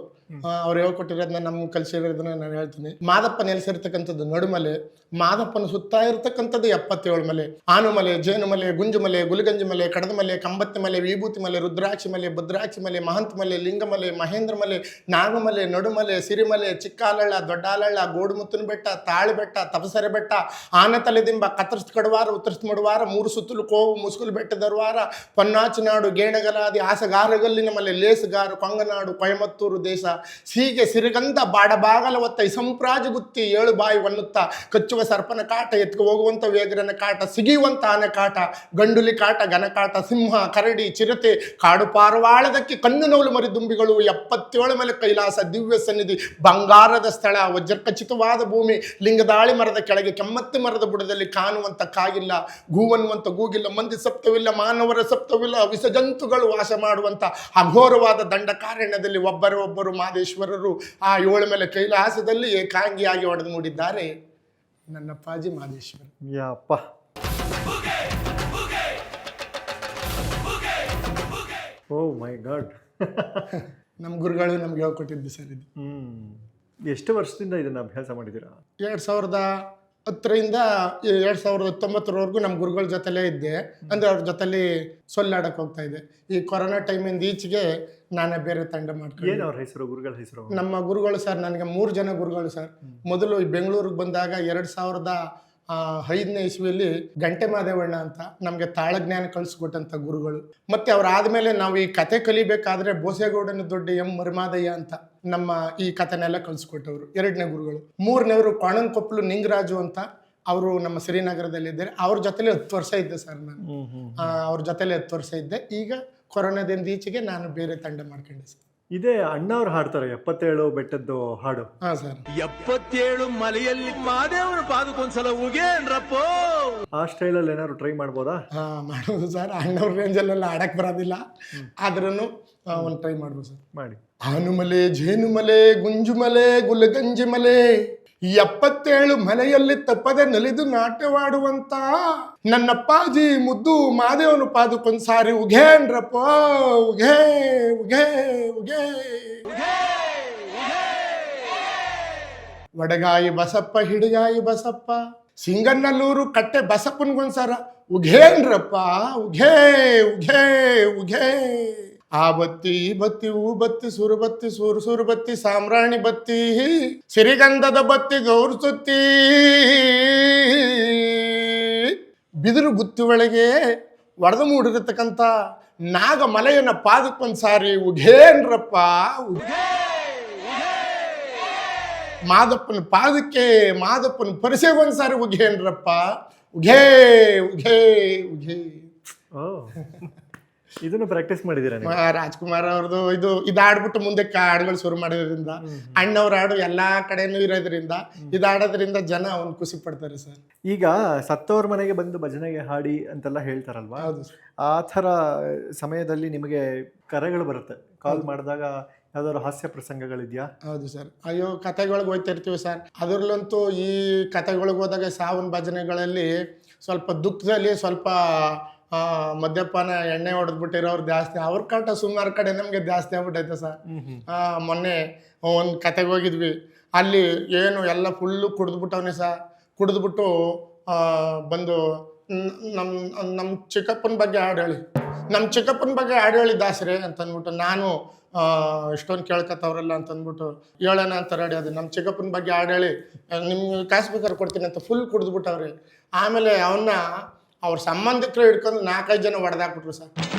ಅವ್ರು ಹೇಳ್ಕೊಟ್ಟಿರೋದನ್ನ ನಮ್ಗೆ ಕಲಿಸಿರೋದನ್ನ ನಾನು ಹೇಳ್ತೀನಿ. ಮಾದಪ್ಪ ನೆಲೆಸಿರ್ತಕ್ಕಂಥದ್ದು ನಡುಮಲೆ, ಮಾದಪ್ಪನ ಸುತ್ತ ಇರತಕ್ಕಂಥದ್ದು 77 ಮಲೆ. ಆನುಮಲೆ, ಜೇನುಮಲೆ, ಗುಂಜುಮಲೆ, ಗುಲಿಗಂಜಿ ಮಲೆ, ಕಡದಮಲೆ, ಕಂಬತ್ತಿ ಮಲೆ, ವಿಭೂತಿ ಮಲೆ, ರುದ್ರಾಕ್ಷಿ ಮಲೆ, ಭದ್ರಾಕ್ಷಿ ಮಲೆ, ಮಹಂತ ಮಲೆ, ಲಿಂಗಮಲೆ, ಮಹೇಂದ್ರ ಮಲೆ, ನಾಗಮಲೆ, ನಡುಮಲೆ, ಸಿರಿಮಲೆ, ಚಿಕ್ಕಾಲಳ್ಳ, ದೊಡ್ಡಾಲಳ್ಳ, ಗೋಡುಮುತ್ತನ ಬೆಟ್ಟ, ತಾಳಿ ಬೆಟ್ಟ, ತಪಸರೆ ಬೆಟ್ಟ, ಆನತಲೆದಿಂಬ, ಕತ್ತರಿಸ್ ಕಡುವಾರ, ಉತ್ತರಿಸ್ ಮಡುವಾರ, 3 ಸುತ್ತಲು ಕೋವು, ಮುಸುಕುಲು ಬೆಟ್ಟದರುವಾರ, ಪೊನ್ನಾಚಿನಾಡು, ಗೇಣಗಲಾದಿ, ಆಸಗಾರಗಲ್ಲಿನ ಮಲೆ, ಲೇಸುಗಾರು, ಕೊಂಗನಾಡು, ಕೊಯಮತ್ತೂರು ದೇಶ, ಹೀಗೆ ಸಿರಿಗಂಧ ಬಾಡಬಾಗಲ ಒತ್ತ ಇಸಂಪ್ರಾಜು ಗುತ್ತಿ 7 ಬಾಯಿ ಒನ್ನುತ್ತ, ಕಚ್ಚುವ ಸರ್ಪನ ಕಾಟ, ಎತ್ಕೊ ಹೋಗುವಂಥ ವೇಗರನ ಕಾಟ, ಸಿಗಿಯುವಂಥ ಆನೆ ಕಾಟ, ಗಂಡುಲಿ ಕಾಟ, ಘನಕಾಟ, ಸಿಂಹ, ಕರಡಿ, ಚಿರತೆ, ಕಾಡು ಪಾರವಾಳದಕ್ಕೆ, ಕಣ್ಣು ನವಲು ಮರಿದುಂಬಿಗಳು, 77 ಮೇಲೆ ಕೈಲಾಸ, ದಿವ್ಯ ಸನ್ನಿಧಿ, ಬಂಗಾರದ ಸ್ಥಳ, ವಜ್ರಖಚಿತವಾದ ಭೂಮಿ, ಲಿಂಗದಾಳಿ ಮರದ ಕೆಳಗೆ, ಕೆಮ್ಮತ್ತಿ ಮರದ ಬುಡದಲ್ಲಿ ಕಾಣುವಂಥ ಕಾಗಿಲ್ಲ, ಗೂವನ್ನುವಂಥ ಗೂಗಿಲ್ಲ, ಮಂದಿ ಸಪ್ತವಿಲ್ಲ, ಮಾನವರ ಸಪ್ತವಿಲ್ಲ, ವಿಷಜಂತುಗಳು ವಾಸ ಮಾಡುವಂಥ ಅಘೋರವಾದ ದಂಡಕಾರಣ್ಯದಲ್ಲಿ ಒಬ್ಬರು ಮಾದೇಶ್ವರರು ಆ 7 ಮೇಲೆ ಕೈಲಾಸದಲ್ಲಿ ಏಕಾಂಗಿಯಾಗಿ ಒಡೆದು ಮೂಡಿದ್ದಾರೆ ನನ್ನ ಅಪ್ಪಾಜಿ ಮಾದೇಶ್ವರ. ಯಪ್ಪ, ಓ ಮೈ ಗಾಡ್. ನಮ್ಮ ಗುರುಗಳು ನಮ್ಗೆ ಹೇಳ್ಕೊಟ್ಟಿದ್ದು ಸರ್ ಇದು. ಎಷ್ಟು ವರ್ಷದಿಂದ ಇದನ್ನ ಅಭ್ಯಾಸ ಮಾಡಿದ್ದೀರಾ? 2010ರಿಂದ 2019ವರೆಗೂ ನಮ್ಮ ಗುರುಗಳ ಜೊತೆಲೇ ಇದ್ದೆ. ಅಂದರೆ ಅವ್ರ ಜೊತೆಲಿ ಸೊಲ್ಲಾಡಕ್ಕೆ ಹೋಗ್ತಾ ಇದ್ದೆ. ಈ ಕೊರೋನಾ ಟೈಮಿಂದ ಈಚೆಗೆ ನಾನೇ ಬೇರೆ ತಂಡ ಮಾಡ್ಕೊಂಡು. ಏನು ಅವ್ರ ಹೆಸರು, ಗುರುಗಳ ಹೆಸರು? ನಮ್ಮ ಗುರುಗಳು ಸರ್, ನನಗೆ 3 ಜನ ಗುರುಗಳು ಸರ್. ಮೊದಲು ಈ ಬೆಂಗಳೂರಿಗೆ ಬಂದಾಗ 2005ನೇ ಇಸ್ವಿಯಲ್ಲಿ ಗಂಟೆ ಮಾದೇವಣ್ಣ ಅಂತ ನಮಗೆ ತಾಳಜ್ಞಾನ ಕಳಿಸ್ಕೊಟ್ಟಂಥ ಗುರುಗಳು. ಮತ್ತೆ ಅವರಾದ್ಮೇಲೆ ನಾವು ಈ ಕತೆ ಕಲಿಬೇಕಾದ್ರೆ ಬೋಸೇಗೌಡನ ದೊಡ್ಡ ಎಂ ಮರಿಮಾದಯ್ಯ ಅಂತ ನಮ್ಮ ಈ ಕಥೆನೆಲ್ಲ ಕಳಿಸ್ಕೊಟ್ಟವರು 2ನೇ ಗುರುಗಳು. 3ನೇವರು ಕೊಪ್ಪಲು ನಿಂಗರಾಜು ಅಂತ, ಅವರು ನಮ್ಮ ಶ್ರೀನಗರದಲ್ಲಿದ್ದಾರೆ. ಅವ್ರ ಜೊತೆಲಿ 10 ವರ್ಷ ಇದ್ದೆ ಸರ್ ನಾನು. ಅವ್ರ ಜೊತೆಲಿ 10 ವರ್ಷ ಇದ್ದೆ. ಈಗ ಕೊರೋನಾದಿಂದ ಈಚೆಗೆ ನಾನು ಬೇರೆ ತಂಡ ಮಾಡ್ಕೊಂಡೆ ಸರ್. ಇದೇ ಅಣ್ಣವ್ರು ಹಾಡ್ತಾರೆ 77 ಬೆಟ್ಟದ್ದು ಹಾಡು. ಹಾ ಸರ್. 77 ಮಲೆಯಲ್ಲಿ ಮಾದೇವನ ಪಾದಕ್ಕೊಂದ್ಸಲ ಉಗೇನ್ರಪ್ಪೋ. ಆ ಸ್ಟೈಲಲ್ಲಿ ಏನಾದ್ರು ಟ್ರೈ ಮಾಡ್ಬೋದಾ? ಮಾಡ್ಬೋದು ಸರ್. ಅಣ್ಣವ್ರ ರೇಂಜಲ್ಲೆಲ್ಲ ಆಡಕ್ ಬರೋದಿಲ್ಲ, ಆದ್ರೂ ಒಂದು ಟ್ರೈ ಮಾಡ್ಬೋದು ಸರ್. ಮಾಡಿ. ಆನುಮಲೆ, ಜೇನುಮಲೆ, ಗುಂಜುಮಲೆ, ಗುಲಗಂಜಿ ಮಲೆ, 77 ಮಲೆಯಲ್ಲಿ ತಪ್ಪದೆ ನಲಿದು ನಾಟ್ಯವಾಡುವಂತ ನನ್ನಪ್ಪಾಜಿ ಮುದ್ದು ಮಾದೇವನ ಪಾದಕ್ಕೊಂದ್ಸಾರಿ ಉಘೇನ್ರಪ್ಪ, ಉಘೇ ಉಘೇ ಉಘೇ. ಒಡಗಾಯಿ ಬಸಪ್ಪ, ಹಿಡಿಗಾಯಿ ಬಸಪ್ಪ, ಸಿಂಗನ್ನಲ್ಲೂರು ಕಟ್ಟೆ ಬಸಪ್ಪನ್ಗೊಂದ್ಸಾರ ಉಘೇನ್ರಪ್ಪ ಉಘೇ ಉಘೇ ಉಘೇ. ಆ ಬತ್ತಿ ಈ ಬತ್ತಿ ಹೂ ಬತ್ತಿ ಸುರು ಬತ್ತಿ ಸುರು ಬತ್ತಿ ಸಾಮ್ರಾಣಿ ಬತ್ತಿ ಸಿರಿಗಂಧದ ಬತ್ತಿ ಗೌರು ಸುತ್ತಿ ಬಿದಿರು ಗುತ್ತಿ ಒಳಗೆ ಒಡೆದು ಮೂಡಿರತಕ್ಕಂಥ ನಾಗಮಲೆಯನ್ನ ಪಾದಕ್ಕೊಂದು ಸಾರಿ ಉಘೇನ್ರಪ್ಪ ಮಾದಪ್ಪನ ಪಾದಕ್ಕೆ ಮಾದಪ್ಪನ ಪರಿಸೆಗೆ ಒಂದು ಸಾರಿ ಉಘೇನ್ರಪ್ಪ ಉಘೇ ಉಘೇ ಉಘೇ. ಇದನ್ನು ಪ್ರಾಕ್ಟೀಸ್ ಮಾಡಿದ್ದೀರಾ ನೀವು? ರಾಜ್ಕುಮಾರ್ ಅವ್ರದ್ದು ಇದು ಆಡ್ಬಿಟ್ಟು ಮುಂದಕ್ಕೆ ಹಾಡುಗಳು ಶುರು ಮಾಡೋದ್ರಿಂದ ಅಣ್ಣವ್ರ ಹಾಡು ಎಲ್ಲಾ ಕಡೆನೂ ಇರೋದ್ರಿಂದ ಇದಾಡೋದ್ರಿಂದ ಜನ ಒಂದು ಖುಷಿ ಪಡ್ತಾರೆ ಸರ್. ಈಗ ಸತ್ತವ್ರ ಮನೆಗೆ ಬಂದು ಭಜನೆಗೆ ಹಾಡಿ ಅಂತೆಲ್ಲ ಹೇಳ್ತಾರಲ್ವಾ, ಹೌದು ಸರ್. ಆ ಥರ ಸಮಯದಲ್ಲಿ ನಿಮಗೆ ಕರೆಗಳು ಬರುತ್ತೆ, ಕಾಲ್ ಮಾಡಿದಾಗ ಯಾವ್ದಾದ್ರು ಹಾಸ್ಯ ಪ್ರಸಂಗಗಳಿದೆಯಾ? ಹೌದು ಸರ್. ಅಯ್ಯೋ ಕತೆಗಳಿಗೆ ಹೋಗ್ತಿರ್ತೀವಿ ಸರ್. ಅದರಲ್ಲಂತೂ ಈ ಕತೆಗಳಿಗೆ ಹೋದಾಗ ಸಾವನ್ ಭಜನೆಗಳಲ್ಲಿ ಸ್ವಲ್ಪ ದುಃಖದಲ್ಲಿ ಸ್ವಲ್ಪ ಮದ್ಯಪಾನ ಎಣ್ಣೆ ಹೊಡೆದ್ಬಿಟ್ಟಿರೋರು ಜಾಸ್ತಿ, ಅವ್ರ ಕಾಟ ಸುಮಾರು ಕಡೆ ನಮಗೆ ಜಾಸ್ತಿ ಆಗ್ಬಿಟ್ಟೈತೆ ಸರ್. ಮೊನ್ನೆ ಒಂದು ಕತೆಗೆ ಹೋಗಿದ್ವಿ, ಅಲ್ಲಿ ಏನು ಎಲ್ಲ ಫುಲ್ಲು ಕುಡಿದ್ಬಿಟ್ಟವನೇ ಸರ್. ಕುಡಿದ್ಬಿಟ್ಟು ಬಂದು ನಮ್ಮ ಚಿಕ್ಕಪ್ಪನ ಬಗ್ಗೆ ಹಾಡು ಹೇಳಿ, ನಮ್ಮ ಚಿಕ್ಕಪ್ಪನ ಬಗ್ಗೆ ಹಾಡು ಹೇಳಿ ದಾಸರೇ ಅಂತಂದ್ಬಿಟ್ಟು, ನಾನು ಇಷ್ಟೊಂದು ಕೇಳ್ಕೊತವ್ರಲ್ಲ ಅಂತಂದ್ಬಿಟ್ಟು ಹೇಳೋಣ ಅಂತ ರೆಡಿ ಅದು. ನಮ್ಮ ಚಿಕ್ಕಪ್ಪನ ಬಗ್ಗೆ ಹಾಡು ಹೇಳಿ ನಿಮ್ಗೆ ಕಾಸು ಬೇಕಾದ್ರೆ ಕೊಡ್ತೀನಿ ಅಂತ ಫುಲ್ ಕುಡಿದ್ಬಿಟ್ಟವ್ರಿ. ಆಮೇಲೆ ಅವನ್ನ ಅವ್ರ ಸಂಬಂಧಿಕರು ಹಿಡ್ಕೊಂಡು 4-5 ಜನ ಹೊಡೆದಾಕ್ಬಿಟ್ರು ಸರ್.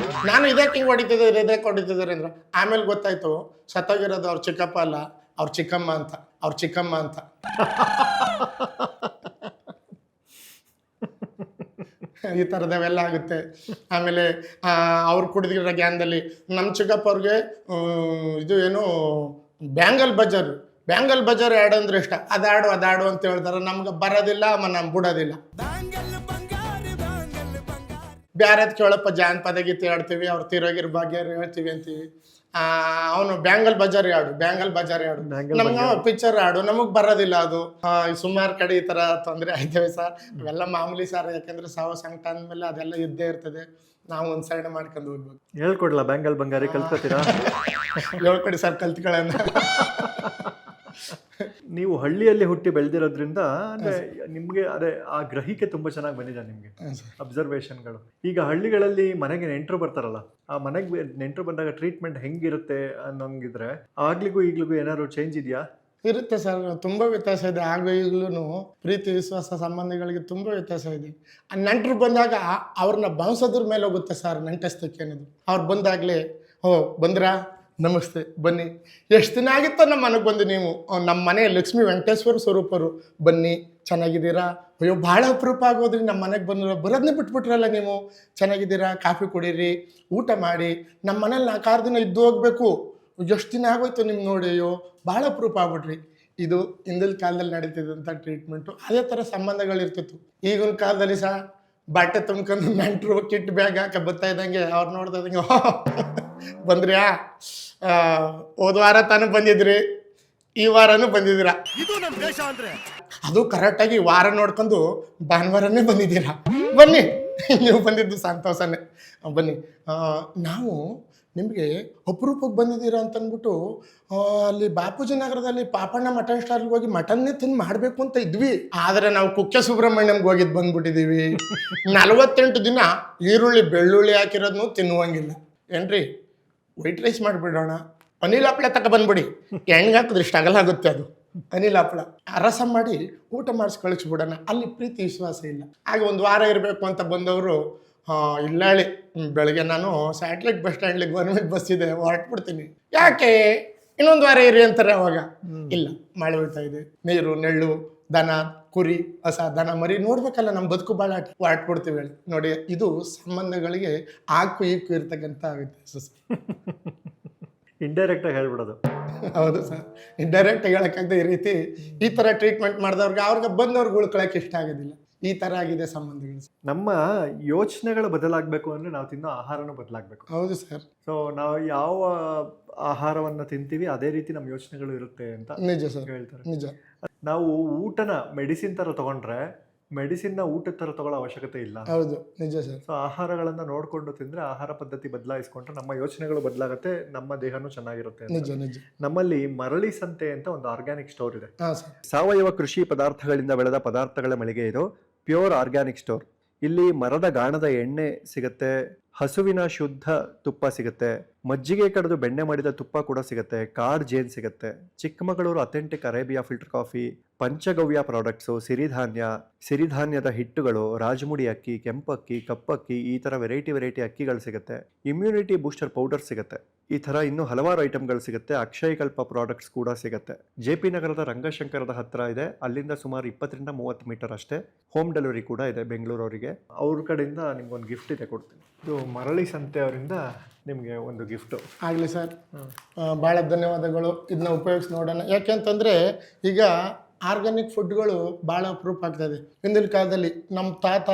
ನಾನು ಇದಕ್ಕೆ ಹೊಡಿತಿದ್ದಾರೆ ಅಂದ್ರೆ ಆಮೇಲೆ ಗೊತ್ತಾಯ್ತು ಸತ್ತೋಗಿರೋದು ಅವ್ರ ಚಿಕ್ಕಪ್ಪ ಅಲ್ಲ, ಅವ್ರ ಚಿಕ್ಕಮ್ಮ ಅಂತ. ಈ ಥರದವೆಲ್ಲ ಆಗುತ್ತೆ. ಆಮೇಲೆ ಅವ್ರು ಕುಡಿದಿರೋ ಗ್ಯಾನ್ದಲ್ಲಿ ನಮ್ಮ ಚಿಕ್ಕಪ್ಪ ಅವ್ರಿಗೆ ಇದು ಏನು ಬ್ಯಾಂಗಲ್ ಬಜಾರ್ ಹಾಡು ಅಂದ್ರೆ ಇಷ್ಟ. ಅದಾಡು ಅಂತ ಹೇಳ್ತಾರೆ. ನಮ್ಗೆ ಬರೋದಿಲ್ಲ, ನಮ್ಗೆ ಬಿಡೋದಿಲ್ಲ. ಬ್ಯಾರದ್ ಕೇಳಪ್ಪ ಜಾನಪದ ಗೀತೆ ಆಡ್ತೀವಿ, ಅವ್ರು ತಿರೋಗಿರ್ ಭಾಗ್ಯ ಹೇಳ್ತೀವಿ ಅಂತೀವಿ. ಅವನು ಬ್ಯಾಂಗಲ್ ಬಜಾರಿ ಹಾಡು ನಮ್ಗೆ ಪಿಕ್ಚರ್ ಹಾಡು ನಮಗ್ ಬರೋದಿಲ್ಲ. ಅದು ಸುಮಾರು ಕಡೆ ಈ ತರ ತೊಂದರೆ ಆಯ್ತೇವೆ ಸರ್. ಇವೆಲ್ಲ ಮಾಮೂಲಿ ಸರ್, ಯಾಕಂದ್ರೆ ಸಾವು ಸಂಕಟ ಅಂದ್ಮೇಲೆ ಅದೆಲ್ಲ ಇದ್ದೇ ಇರ್ತದೆ. ನಾವು ಒಂದ್ ಸೈಡ್ ಮಾಡ್ಕೊಂಡು ಹೋಗ್ಬೇಕು. ಹೇಳ್ಕೊಡ್ಲಾ ಬ್ಯಾಂಗಲ್ ಬಂಗಾರಿ ಕಲ್ತ್ಕೊತೀರಾ? ಹೇಳ್ಕೊಡಿ ಸರ್ ಕಲ್ತ್ಕೊಳ್ಳೋಣ. ನೀವು ಹಳ್ಳಿಯಲ್ಲಿ ಹುಟ್ಟಿ ಬೆಳೆದಿರೋದ್ರಿಂದ ಅಂದ್ರೆ ನಿಮ್ಗೆ ಅದೇ ಆ ಗ್ರಹಿಕೆ ತುಂಬಾ ಚೆನ್ನಾಗಿ ಬಂದಿದೆ ನಿಮ್ಗೆ, ಅಬ್ಸರ್ವೇಷನ್ಗಳು. ಈಗ ಹಳ್ಳಿಗಳಲ್ಲಿ ಮನೆಗೆ ನೆಂಟರು ಬರ್ತಾರಲ್ಲ, ಆ ಮನೆಗೆ ನೆಂಟರು ಬಂದಾಗ ಟ್ರೀಟ್ಮೆಂಟ್ ಹೆಂಗಿರುತ್ತೆ ಅನ್ನೋಂಗಿದ್ರೆ ಆಗ್ಲಿಗೂ ಈಗ್ಲಿಗೂ ಏನಾದ್ರು ಚೇಂಜ್ ಇದೆಯಾ? ಇರುತ್ತೆ ಸರ್, ತುಂಬಾ ವ್ಯತ್ಯಾಸ ಇದೆ. ಆಗ ಈಗಲೂ ಪ್ರೀತಿ ವಿಶ್ವಾಸ ಸಂಬಂಧಗಳಿಗೆ ತುಂಬಾ ವ್ಯತ್ಯಾಸ ಇದೆ. ಆ ನೆಂಟರು ಬಂದಾಗ ಅವ್ರನ್ನ ಬೌನ್ಸೋದ್ರ ಮೇಲೆ ಹೋಗುತ್ತೆ ಸರ್ ನೆಂಟಸ್ತಕ್ಕೆ ಅನ್ನೋದು. ಅವ್ರು ಬಂದಾಗ್ಲೇ ಬಂದ್ರಾ ನಮಸ್ತೆ ಬನ್ನಿ, ಎಷ್ಟು ದಿನ ಆಗಿತ್ತು ನಮ್ಮ ಮನೆಗೆ ಬಂದು ನೀವು, ನಮ್ಮ ಮನೆ ಲಕ್ಷ್ಮೀ ವೆಂಕಟೇಶ್ವರ ಸ್ವರೂಪರು, ಬನ್ನಿ ಚೆನ್ನಾಗಿದ್ದೀರಾ, ಅಯ್ಯೋ ಭಾಳ ಅಪರೂಪ ಆಗೋದ್ರಿ ನಮ್ಮ ಮನೆಗೆ ಬರೋದನ್ನೇ ಬಿಟ್ಬಿಟ್ರಲ್ಲ ನೀವು, ಚೆನ್ನಾಗಿದ್ದೀರಾ, ಕಾಫಿ ಕುಡೀರಿ, ಊಟ ಮಾಡಿ, ನಮ್ಮ ಮನೇಲಿ 4-6 ದಿನ ಇದ್ದು ಹೋಗ್ಬೇಕು, ಎಷ್ಟು ದಿನ ಆಗೋಯ್ತು ನಿಮ್ಗೆ ನೋಡಿ, ಅಯ್ಯೋ ಭಾಳ ಅಪರೂಪ ಆಗ್ಬಿಟ್ರಿ. ಇದು ಹಿಂದಿನ ಕಾಲದಲ್ಲಿ ನಡೀತಿದ್ದಂಥ ಟ್ರೀಟ್ಮೆಂಟು. ಅದೇ ಥರ ಸಂಬಂಧಗಳಿರ್ತಿತ್ತು. ಈಗಿನ ಕಾಲದಲ್ಲಿ ಸಹ ಬಟ್ಟೆ ತುಂಬ್ಕೊಂಡು ನೆಂಟರು ಕಿಟ್ ಬ್ಯಾಗ್ ಹಾಕ ಬರ್ತಾ ಇದ್ದಂಗೆ ಅವ್ರು ನೋಡ್ತಾ ಇದ್ದಂಗೆ ಬಂದ್ರ್ಯಾ, ಹೋದ ವಾರ ತಾನು ಬಂದಿದ್ರಿ, ಈ ವಾರನೂ ಬಂದಿದ್ದೀರಾ. ಇದು ನಮ್ಮ ದೇಶ ಅಂದ್ರೆ ಅದು ಕರೆಕ್ಟಾಗಿ ವಾರ ನೋಡ್ಕೊಂಡು ಭಾನುವಾರನೇ ಬಂದಿದ್ದೀರಾ, ಬನ್ನಿ ನೀವು ಬಂದಿದ್ದು ಸಂತೋಷನೇ, ಬನ್ನಿ. ನಾವು ನಿಮಗೆ ಅಪರೂಪಕ್ಕೆ ಬಂದಿದ್ದೀರಾ ಅಂತಂದ್ಬಿಟ್ಟು ಅಲ್ಲಿ ಬಾಪೂಜಿ ನಗರದಲ್ಲಿ ಪಾಪಣ್ಣ ಮಟನ್ ಸ್ಟಾರ್ಗೆ ಹೋಗಿ ಮಟನ್ನೇ ತಿಂದು ಮಾಡಬೇಕು ಅಂತ ಇದ್ವಿ. ಆದರೆ ನಾವು ಕುಕ್ಕೆ ಸುಬ್ರಹ್ಮಣ್ಯಂಗೆ ಹೋಗಿದ್ದು ಬಂದ್ಬಿಟ್ಟಿದ್ದೀವಿ. 48 ದಿನ ಈರುಳ್ಳಿ ಬೆಳ್ಳುಳ್ಳಿ ಹಾಕಿರೋದನ್ನು ತಿನ್ನುವಂಗಿಲ್ಲ ಏನ್ರಿ. ವೈಟ್ ರೈಸ್ ಮಾಡಿಬಿಡೋಣ, ಅನಿಲ್ ಹಪ್ಪಳ ತಕ ಬಂದ್ಬಿಡಿ, ಎಣ್ಣೆ ಹಾಕಿದ್ರೆ ಇಷ್ಟು ಅಗಲಾಗುತ್ತೆ ಅದು ಅನಿಲ್ ಹಪ್ಪಳ, ರಸ ಮಾಡಿ ಊಟ ಮಾಡಿಸಿ ಕಳಿಸ್ಬಿಡೋಣ. ಅಲ್ಲಿ ಪ್ರೀತಿ ವಿಶ್ವಾಸ ಇಲ್ಲ. ಹಾಗೆ ಒಂದು ವಾರ ಇರಬೇಕು ಅಂತ ಬಂದವರು, ಇಲ್ಲ ಹೇಳಿ ಬೆಳಗ್ಗೆ ನಾನು ಸ್ಯಾಟಲೈಟ್ ಬಸ್ ಸ್ಟ್ಯಾಂಡ್ಲಿ ಗೌರ್ಮೆಂಟ್ ಬಸ್ ಇದೆ ಹೊರಟ್ಬಿಡ್ತೀನಿ, ಯಾಕೆ ಇನ್ನೊಂದು ವಾರ ಇರಿ ಅಂತಾರೆ. ಅವಾಗ ಇಲ್ಲ, ಮಳೆ ಬೀಳ್ತಾ ಇದೆ, ನೀರು ನೆಳ್ಳು ದನ ಕುರಿ ಹಸ ದನ ಮರಿ ನೋಡ್ಬೇಕಲ್ಲ, ನಮ್ಮ ಬದುಕು ಭಾಳ ಹೊರಟ್ಬಿಡ್ತೀವಿ ಹೇಳಿ. ನೋಡಿ, ಇದು ಸಂಬಂಧಗಳಿಗೆ ಆಕು ಈಕು ಇರ್ತಕ್ಕಂಥ ವ್ಯತ್ಯಾಸ ಸರ್. ಇಂಡೈರೆಕ್ಟಾಗಿ ಹೇಳ್ಬಿಡೋದು. ಹೌದು ಸರ್, ಇಂಡೈರೆಕ್ಟ್ ಹೇಳೋಕ್ಕಾಗದೆ ಈ ರೀತಿ ಈ ಥರ ಟ್ರೀಟ್ಮೆಂಟ್ ಮಾಡಿದವ್ರಿಗೆ ಅವ್ರಿಗೆ ಬಂದವ್ರಿಗೆ ಉಳ್ಕೊಳಕ್ಕೆ ಇಷ್ಟ ಆಗೋದಿಲ್ಲ. ಈ ಥರ ಆಗಿದೆ ಸಂಬಂಧಗಳು. ನಮ್ಮ ಯೋಚನೆಗಳು ಬದಲಾಗಬೇಕು ಅಂದರೆ ನಾವು ತಿನ್ನೋ ಆಹಾರನೂ ಬದಲಾಗಬೇಕು. ಹೌದು ಸರ್. ಸೊ ನಾವು ಯಾವ ಆಹಾರವನ್ನು ತಿಂತೀವಿ ಅದೇ ರೀತಿ ನಮ್ಮ ಯೋಚನೆಗಳು ಇರುತ್ತೆ ಅಂತ ನಿಜ ಸರ್, ಹೇಳ್ತಾರೆ. ನಿಜ. ನಾವು ಊಟನ ಮೆಡಿಸಿನ್ ಥರ ತೊಗೊಂಡ್ರೆ ಮೆಡಿಸಿನ್ನ ಊಟದ ಥರ ತಗೊಳ್ಳೋ ಅವಶ್ಯಕತೆ ಇಲ್ಲ. ಹೌದು, ನಿಜ ಸರ್. ಸೊ ಆಹಾರಗಳನ್ನು ನೋಡಿಕೊಂಡು ತಿಂದರೆ, ಆಹಾರ ಪದ್ಧತಿ ಬದಲಾಯಿಸ್ಕೊಂಡ್ರೆ ನಮ್ಮ ಯೋಚನೆಗಳು ಬದಲಾಗುತ್ತೆ, ನಮ್ಮ ದೇಹನೂ ಚೆನ್ನಾಗಿರುತ್ತೆ. ನಿಜ ನಿಜ. ನಮ್ಮಲ್ಲಿ ಮರಳಿ ಸಂತೆ ಅಂತ ಒಂದು ಆರ್ಗ್ಯಾನಿಕ್ ಸ್ಟೋರ್ ಇದೆ. ಹಾಂ ಸರ್. ಸಾವಯವ ಕೃಷಿ ಪದಾರ್ಥಗಳಿಂದ ಬೆಳೆದ ಪದಾರ್ಥಗಳ ಮಳಿಗೆ ಇದು, ಪ್ಯೂರ್ ಆರ್ಗ್ಯಾನಿಕ್ ಸ್ಟೋರ್. ಇಲ್ಲಿ ಮರದ ಗಾಣದ ಎಣ್ಣೆ ಸಿಗುತ್ತೆ, ಹಸುವಿನ ಶುದ್ಧ ತುಪ್ಪ ಸಿಗುತ್ತೆ, ಮಜ್ಜಿಗೆ ಕಡೆದು ಬೆಣ್ಣೆ ಮಾಡಿದ ತುಪ್ಪ ಕೂಡ ಸಿಗುತ್ತೆ, ಕಾಡ್ ಜೇನ್ ಸಿಗುತ್ತೆ, Chikkamagaluru authentic Arabia filter coffee, ಪಂಚಗವ್ಯ ಪ್ರಾಡಕ್ಟ್ಸು, ಸಿರಿಧಾನ್ಯದ ಹಿಟ್ಟುಗಳು, ರಾಜಮುಡಿ ಅಕ್ಕಿ, ಕೆಂಪಕ್ಕಿ, ಕಪ್ಪಕ್ಕಿ, ಈ ಥರ ವೆರೈಟಿ ಅಕ್ಕಿಗಳು ಸಿಗುತ್ತೆ, ಇಮ್ಯುನಿಟಿ ಬೂಸ್ಟರ್ ಪೌಡರ್ ಸಿಗುತ್ತೆ. ಈ ಥರ ಇನ್ನೂ ಹಲವಾರು ಐಟಮ್ಗಳು ಸಿಗುತ್ತೆ. ಅಕ್ಷಯಕಲ್ಪ ಪ್ರಾಡಕ್ಟ್ಸ್ ಕೂಡ ಸಿಗುತ್ತೆ. JP ನಗರದ ರಂಗಶಂಕರದ ಹತ್ರ ಇದೆ. ಅಲ್ಲಿಂದ ಸುಮಾರು 20-30 ಮೀಟರ್ ಅಷ್ಟೇ. ಹೋಮ್ ಡೆಲಿವರಿ ಕೂಡ ಇದೆ ಬೆಂಗಳೂರವರಿಗೆ. ಅವ್ರ ಕಡೆಯಿಂದ ನಿಮ್ಗೊಂದು ಗಿಫ್ಟ್ ಇದೆ, ಕೊಡ್ತೀನಿ. ಇದು ಮರಳಿ ಸಂತೆ ಅವರಿಂದ ನಿಮಗೆ ಒಂದು ಗಿಫ್ಟು. ಆಗಲಿ ಸರ್, ಭಾಳ ಧನ್ಯವಾದಗಳು. ಇದನ್ನ ಉಪಯೋಗಿಸಿ ನೋಡೋಣ. ಯಾಕೆಂತಂದರೆ ಈಗ ಆರ್ಗ್ಯಾನಿಕ್ ಫುಡ್ಗಳು ಭಾಳ ಅಪ್ರೂಪ ಆಗ್ತಾಯಿದೆ. ಹಿಂದಿನ ಕಾಲದಲ್ಲಿ ನಮ್ಮ ತಾತ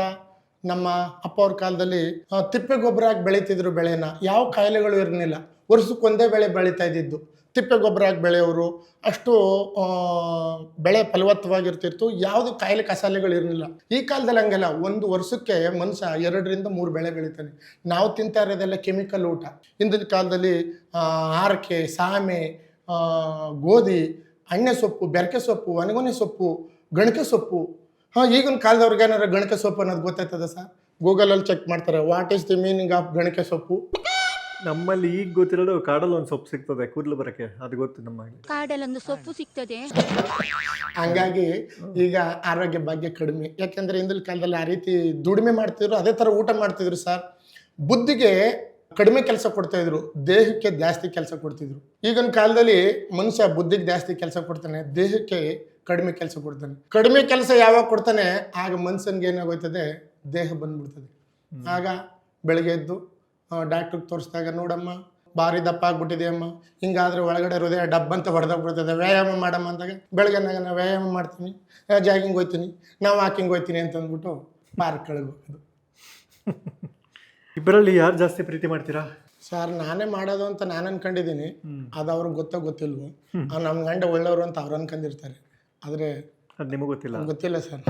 ನಮ್ಮ ಅಪ್ಪ ಅವ್ರ ಕಾಲದಲ್ಲಿ ತಿಪ್ಪೆ ಗೊಬ್ಬರ ಹಾಕಿ ಬೆಳೀತಿದ್ರು ಬೆಳೆನ. ಯಾವ ಕಾಯಿಲೆಗಳು ಇರಲಿಲ್ಲ. ವರ್ಷಕ್ಕೊಂದೇ ಬೆಳೆ ಬೆಳೀತಾ ಇದ್ದಿದ್ದು. ತಿಪ್ಪೆ ಗೊಬ್ಬರ ಹಾಕಿ ಬೆಳೆಯೋರು, ಅಷ್ಟು ಬೆಳೆ ಫಲವತ್ತವಾಗಿರ್ತಿತ್ತು. ಯಾವುದು ಕಾಯಿಲೆ ಕಸಾಲೆಗಳು ಇರಲಿಲ್ಲ. ಈ ಕಾಲದಲ್ಲಿ ಹಂಗೆಲ್ಲ. ಒಂದು ವರ್ಷಕ್ಕೆ ಮನುಷ್ಯ 2-3 ಬೆಳೆ ಬೆಳೀತಾನೆ. ನಾವು ತಿಂತಾ ಇರೋದೆಲ್ಲ ಕೆಮಿಕಲ್ ಊಟ. ಹಿಂದಿನ ಕಾಲದಲ್ಲಿ ಹಾರಕೆ, ಸಾಮೆ, ಗೋಧಿ, ಅಣ್ಣೆ ಸೊಪ್ಪು, ಬೆರಕೆ ಸೊಪ್ಪು, ಒಣಗೊನೆ ಸೊಪ್ಪು, ಗಣಕೆ ಸೊಪ್ಪು. ಈಗಿನ ಕಾಲದವ್ರಿಗೆ ಏನಾರ ಗಣಕೆ ಸೊಪ್ಪು ಅನ್ನೋದು ಗೊತ್ತಾಯ್ತದ ಸರ್? ಗೂಗಲಲ್ಲಿ ಚೆಕ್ ಮಾಡ್ತಾರೆ, what is the meaning of ಗಣಕೆ ಸೊಪ್ಪು. ನಮ್ಮಲ್ಲಿ ಈಗ ಗೊತ್ತಿರೋದು ಕಾಡಲ್ಲಿ ಒಂದು ಸೊಪ್ಪು ಸಿಗ್ತದೆ, ಕೂದಲು ಬರಕ್ಕೆ. ಅದು ಗೊತ್ತು ನಮಗೆ. ಕಾಡಲ್ಲಿ ಒಂದು ಸೊಪ್ಪು ಸಿಗ್ತದೆ. ಹಂಗಾಗಿ ಈಗ ಆರೋಗ್ಯ ಭಾಗ್ಯ ಕಡಿಮೆ. ಯಾಕೆಂದ್ರೆ ಹಿಂದಿನ ಕಾಲದಲ್ಲಿ ಆ ರೀತಿ ದುಡಿಮೆ ಮಾಡ್ತಿದ್ರು, ಅದೇ ಥರ ಊಟ ಮಾಡ್ತಿದ್ರು ಸರ್. ಬುದ್ಧಿಗೆ ಕಡಿಮೆ ಕೆಲಸ ಕೊಡ್ತಾ ಇದ್ರು, ದೇಹಕ್ಕೆ ಜಾಸ್ತಿ ಕೆಲಸ ಕೊಡ್ತಿದ್ರು. ಈಗಿನ ಕಾಲದಲ್ಲಿ ಮನುಷ್ಯ ಬುದ್ಧಿಗೆ ಜಾಸ್ತಿ ಕೆಲಸ ಕೊಡ್ತಾನೆ, ದೇಹಕ್ಕೆ ಕಡಿಮೆ ಕೆಲಸ ಕೊಡ್ತಾನೆ. ಕಡಿಮೆ ಕೆಲಸ ಯಾವಾಗ ಕೊಡ್ತಾನೆ ಆಗ ಮನುಷ್ಯನ್ಗೆ ಏನಾಗೋಯ್ತದೆ, ದೇಹ ಬಂದ್ಬಿಡ್ತದೆ. ಆಗ ಬೆಳಗ್ಗೆ ಎದ್ದು ಡಾಕ್ಟ್ರಿಗೆ ತೋರಿಸಿದಾಗ, ನೋಡಮ್ಮ ಭಾರಿ ದಪ್ಪ ಆಗ್ಬಿಟ್ಟಿದೆಯಮ್ಮ, ಹಿಂಗಾದ್ರೆ ಒಳಗಡೆ ಹೃದಯ ಡಬ್ ಅಂತ ಹೊಡೆದೋಗ್ಬಿಡ್ತದೆ, ವ್ಯಾಯಾಮ ಮಾಡಮ್ಮ ಅಂದಾಗ ಬೆಳಗ್ಗೆ ನಾನು ವ್ಯಾಯಾಮ ಮಾಡ್ತೀನಿ, ಜಾಗಿಂಗ್ ಹೋಗ್ತೀನಿ, ನಾವು ವಾಕಿಂಗ್ ಹೋಗ್ತೀನಿ ಅಂತಂದ್ಬಿಟ್ಟು ಪಾರ್ಕ್ಗಳಿಗೆ ಹೋಗೋದು. ಇಬ್ಬರಲ್ಲಿ ಯಾರು ಜಾಸ್ತಿ ಪ್ರೀತಿ ಮಾಡ್ತೀರಾ? ಸರ್, ನಾನೇ ಮಾಡೋದು ಅಂತ ನಾನು ಅನ್ಕೊಂಡಿದ್ದೀನಿ. ಅದು ಅವ್ರಿಗೆ ಗೊತ್ತಿಲ್ವೋ. ನಮ್ಮ ಗಂಡ ಒಳ್ಳೆಯವರು ಅಂತ ಅವ್ರು ಅನ್ಕೊಂಡಿರ್ತಾರೆ. ಆದರೆ ಅದು ನಿಮಗೆ ಗೊತ್ತಿಲ್ಲ ಸರ್.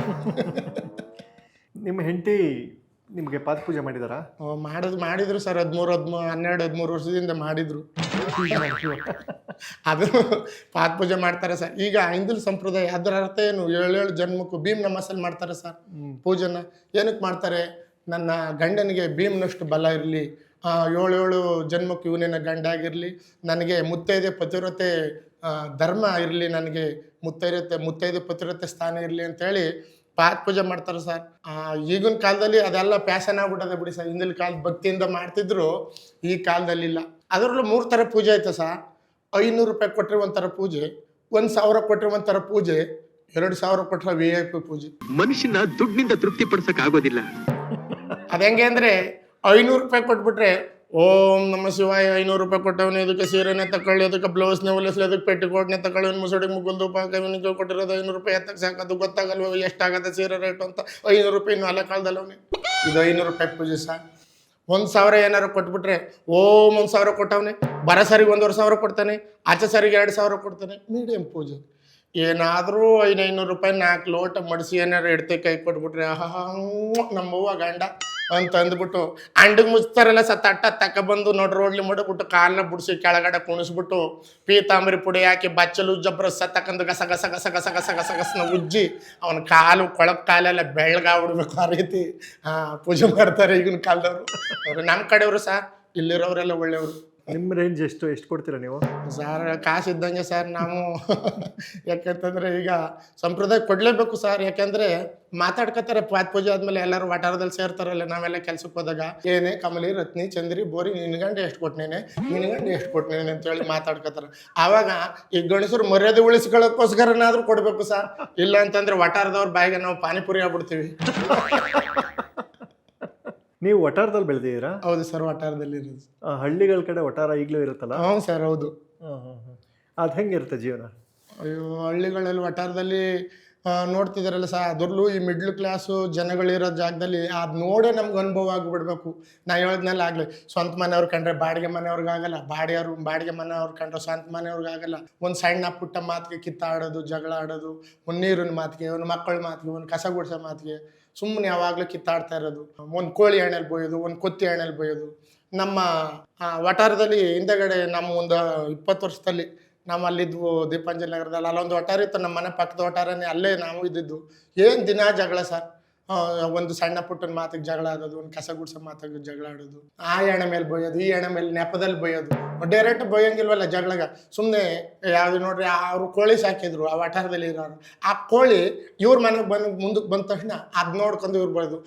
ನಿಮ್ಮ ಹೆಂಡತಿ ನಿಮಗೆ ಪಾದ ಪೂಜೆ ಮಾಡಿದಾರಾ? ಮಾಡಿದ್ರು ಸರ್. 12-13 ವರ್ಷದಿಂದ ಮಾಡಿದ್ರು. ಅದು ಪಾದ ಪೂಜೆ ಮಾಡ್ತಾರೆ ಸರ್. ಈಗ ಹಿಂದಿನ ಸಂಪ್ರದಾಯ, ಅದರ ಅರ್ಥ ಏನು? 7 ಜನ್ಮಕ್ಕೂ ಭೀಮ್ ನಮಸ್ಸಲ್ಲಿ ಮಾಡ್ತಾರೆ ಸರ್ ಪೂಜೆನ. ಏನಕ್ಕೆ ಮಾಡ್ತಾರೆ? ನನ್ನ ಗಂಡನಿಗೆ ಭೀಮ್ನಷ್ಟು ಬಲ ಇರಲಿ, 7 ಜನ್ಮಕ್ಕೂ ಇವನೇನ ಗಂಡ ಆಗಿರಲಿ, ನನಗೆ ಮುತ್ತೈದೆ ಪತಿವ್ರತೆ ಧರ್ಮ ಇರಲಿ, ನನಗೆ ಮುತ್ತೈದೆ ಪತಿವ್ರತೆ ಸ್ಥಾನ ಇರಲಿ ಅಂತೇಳಿ ಪಾದ ಪೂಜೆ ಮಾಡ್ತಾರೆ ಸರ್. ಈಗಿನ ಕಾಲದಲ್ಲಿ ಅದೆಲ್ಲ ಪ್ಯಾಷನ್ ಆಗ್ಬಿಟ್ಟದೆ ಬಿಡಿ ಸರ್. ಹಿಂದಿನ ಕಾಲದ ಭಕ್ತಿಯಿಂದ ಮಾಡ್ತಿದ್ರು, ಈ ಕಾಲದಲ್ಲಿ ಇಲ್ಲ. ಅದರಲ್ಲೂ 3 ಥರ ಪೂಜೆ ಐತೆ ಸರ್. 500 ರೂಪಾಯಿ ಕೊಟ್ಟರೆ ಒಂಥರ ಪೂಜೆ, 1000 ಕೊಟ್ಟರೆ ಒಂಥರ ಪೂಜೆ, 2000 ಕೊಟ್ಟರೆ VIP ಪೂಜೆ. ಮನುಷ್ಯನ ದುಡ್ಡಿನಿಂದ ತೃಪ್ತಿ ಪಡಿಸಕ್ ಆಗೋದಿಲ್ಲ. ಅದು ಹೆಂಗೆ ಅಂದರೆ, 500 ರೂಪಾಯಿ ಕೊಟ್ಬಿಟ್ರೆ ಓಂ ನಮ ಶಿವಾಯ 500 ರೂಪಾಯಿ ಕೊಟ್ಟವನು, ಇದಕ್ಕೆ ಸೀರೆನೇ ತಗೊಳ್ಳಿ, ಅದಕ್ಕೆ ಬ್ಲೌಸ್ನೇ ಹೊಲಿಸ್ಲಿ, ಅದಕ್ಕೆ ಪೆಟ್ಟಿಕೋಟ್ನೇ ತಗೊಳ್ಳಿ, ಒಂದು ಮುಸುಡಿಗೆ ಮುಗುಲ್ದು ಪಾಕವಿನಿಗೆ ಕೊಟ್ಟಿರೋದು 500 ರೂಪಾಯಿ. ಎತ್ತಕ್ಕೆ ಸಾಕೋದು ಗೊತ್ತಾಗಲ್ವ ಎಷ್ಟಾಗತ್ತೆ ಸೀರೆ ರೇಟು ಅಂತ. 500 ರೂಪಾಯಿ ಇನ್ನು ಅಲೆ ಕಾಲದಲ್ಲಿ ಅವನೇ. ಇದು 500 ರೂಪಾಯಿ ಪೂಜೆ ಸರ್. 1000 ಏನಾರು ಕೊಟ್ಬಿಟ್ರೆ ಓಂ 1000 ಕೊಟ್ಟವನೇ, ಬರೋ ಸರಿಗೆ 1500 ಕೊಡ್ತಾನೆ, ಆಚೆ ಸರಿಗೆ 2000 ಕೊಡ್ತಾನೆ. ಮೀಡಿಯಂ ಪೂಜೆ. ಏನಾದರೂ 500 ರೂಪಾಯಿ 4 ಲೋಟ ಮಡಿಸಿ ಏನಾರು ಎಡ್ತೆ ಕೈ ಕೊಟ್ಬಿಟ್ರೆ ನಮ್ಮವ್ವ ಗಂಡ ಅಂತ ಅಂದ್ಬಿಟ್ಟು ಅಂಡಿಗೆ ಮುಚ್ತಾರಲ್ಲ ಅಟ್ಟ ತಗೊಬಂದು ನೋಡ್ರೋಡ್ಲಿ ಮಾಡಿಬಿಟ್ಟು ಕಾಲನ್ನ ಬಿಡಿಸಿ ಕೆಳಗಡೆ ಕುಣಿಸ್ಬಿಟ್ಟು ಪೀತಾಂಬರಿ ಪುಡಿ ಹಾಕಿ ಬಚ್ಚಲು ಜಬ್ರ ತಕ್ಕಂದು ಗಸ ಗಸ ಗಸ ಗಸ ಗಸ ಗಸ ಗಸನ ಉಜ್ಜಿ ಅವನ ಕಾಲು ಕೊಳಕ್ ಕಾಲೆಲ್ಲ ಬೆಳ್ಳಗಾಗ್ಬಿಡ್ಬೇಕು. ಆ ರೀತಿ ಪೂಜೆ ಮಾಡ್ತಾರೆ ಈಗಿನ ಕಾಲದವರು. ಅವರು ನಮ್ಮ ಕಡೆಯವರು ಸಹ, ಇಲ್ಲಿರೋರೆಲ್ಲ ಒಳ್ಳೆಯವರು. ನಿಮ್ಮ ರೇಂಜ್ ಎಷ್ಟು ಕೊಡ್ತೀರಾ ನೀವು? ಸರ್, ಕಾಸು ಇದ್ದಂಗೆ ಸರ್ ನಾವು. ಯಾಕೆಂತಂದರೆ ಈಗ ಸಂಪ್ರದಾಯ ಕೊಡಲೇಬೇಕು ಸರ್. ಯಾಕೆಂದರೆ ಮಾತಾಡ್ಕೊತಾರೆ ಪಾದ ಪೂಜೆ ಆದಮೇಲೆ ಎಲ್ಲರೂ ವಟಾರದಲ್ಲಿ ಸೇರ್ತಾರಲ್ಲ. ನಾವೆಲ್ಲ ಕೆಲ್ಸಕ್ಕೆ ಹೋದಾಗ ಏನೇ ಕಮಲಿ, ರತ್ನಿ, ಚಂದ್ರಿ, ಬೋರಿ, ನಿನ್ಗಂಡೆ ಎಷ್ಟು ಕೊಟ್ಟನೇನೆ, ನಿನ್ಗಂಡೆ ಎಷ್ಟು ಕೊಟ್ಟನೇನೆ ಅಂತೇಳಿ ಮಾತಾಡ್ಕೊತಾರೆ. ಆವಾಗ ಈ ಗಣಸರು ಮರ್ಯಾದೆ ಉಳಿಸ್ಕೊಳ್ಳೋಕ್ಕೋಸ್ಕರನಾದ್ರೂ ಕೊಡಬೇಕು ಸರ್. ಇಲ್ಲ ಅಂತಂದರೆ ವಟಾರದವ್ರ ಬಾಯಿಗೆ ನಾವು ಪಾನಿಪುರಿ ಆಗ್ಬಿಡ್ತೀವಿ. ನೀವು ವಟಾರದಲ್ಲಿ ಬೆಳೆದಿದ್ದೀರಾ? ಹೌದು ಸರ್, ವಟಾರದಲ್ಲಿ ಇರೋದು. ಹಳ್ಳಿಗಳ ಕಡೆ ವಟಾರ ಈಗಲೂ ಇರುತ್ತಲ್ಲ? ಹ್ಞೂ ಸರ್, ಹೌದು. ಅದು ಹೆಂಗಿರುತ್ತೆ ಜೀವನ? ಅಯ್ಯೋ, ಹಳ್ಳಿಗಳಲ್ಲಿ ವಟಾರದಲ್ಲಿ ನೋಡ್ತಿದ್ದಾರಲ್ಲ ಸರ್, ಅದರಲ್ಲೂ ಈ ಮಿಡ್ಲ್ ಕ್ಲಾಸು ಜನಗಳಿರೋ ಜಾಗದಲ್ಲಿ ಅದು ನೋಡೇ ನಮ್ಗೆ ಅನುಭವ ಆಗಿಬಿಡ್ಬೇಕು. ನಾ ಹೇಳಿದ್ನೆಲ್ಲ ಆಗಲಿ, ಸ್ವಂತ ಮನೆಯವ್ರು ಕಂಡ್ರೆ ಬಾಡಿಗೆ ಮನೆಯವ್ರಿಗಾಗಲ್ಲ, ಬಾಡಿಗೆ ಮನೆಯವ್ರು ಕಂಡ್ರೆ ಸ್ವಂತ ಮನೆಯವ್ರಿಗಾಗಲ್ಲ. ಒಂದು ಸಣ್ಣ ಪುಟ್ಟ ಮಾತಿಗೆ ಕಿತ್ತಾಡೋದು, ಜಗಳ ಆಡೋದು, ಒಂದು ನೀರಿನ ಮಾತಿಗೆ, ಒಂದು ಮಕ್ಕಳ ಮಾತಿಗೆ, ಒಂದು ಕಸ ಗುಡಿಸೋ ಮಾತಿಗೆ ಸುಮ್ಮನೆ ಯಾವಾಗಲೂ ಕಿತ್ತಾಡ್ತಾ ಇರೋದು. ಒಂದು ಕೋಳಿ ಎಣ್ಣೆಲಿ ಬೊಯ್ಯೋದು, ಒಂದು ಕೊತ್ತಿ ಎಣ್ಣೆಲಿ ಬೊಯ್ಯೋದು. ನಮ್ಮ ವಟಾರದಲ್ಲಿ ಹಿಂದೆಗಡೆ ನಮ್ಮ ಒಂದು 20 ವರ್ಷದಲ್ಲಿ ನಾವು ಅಲ್ಲಿದ್ವು ದೀಪಾಂಜಲಿ ನಗರದಲ್ಲಿ. ಅಲ್ಲೊಂದು ವಟಾರ ಇತ್ತು, ನಮ್ಮ ಮನೆ ಪಕ್ಕದ ವಟಾರನೇ, ಅಲ್ಲೇ ನಾವು ಇದ್ದಿದ್ದು. ಏನು ದಿನ ಜಗಳ ಸರ್. ಒಂದು ಸಣ್ಣ ಪುಟ್ಟನ ಮಾತಿಗೆ ಜಗಳ ಆಡೋದು, ಒಂದು ಕಸ ಗುಡ್ಸೋ ಮಾತಾಗ ಜಗಳ ಆಡೋದು, ಆ ಎಣ್ಣೆ ಮೇಲೆ ಬೈಯೋದು, ಈ ಎಣ್ಣೆ ಮೇಲೆ ನೆಪದಲ್ಲಿ ಬೈಯೋದು. ಡೈರೆಕ್ಟ್ ಬೈಯಂಗಿಲ್ವಲ್ಲ ಜಗಳಗ. ಸುಮ್ಮನೆ ಯಾವ್ದು ನೋಡ್ರಿ, ಅವರು ಕೋಳಿ ಸಾಕಿದ್ರು ಆ ವಠಾರದಲ್ಲಿ ಇರೋರು. ಆ ಕೋಳಿ ಇವ್ರ ಮನೆಗೆ ಮುಂದಕ್ಕೆ ಬಂದ ತಕ್ಷಣ ಅದ್ ನೋಡ್ಕೊಂಡು ಇವ್ರು ಬರೋದು.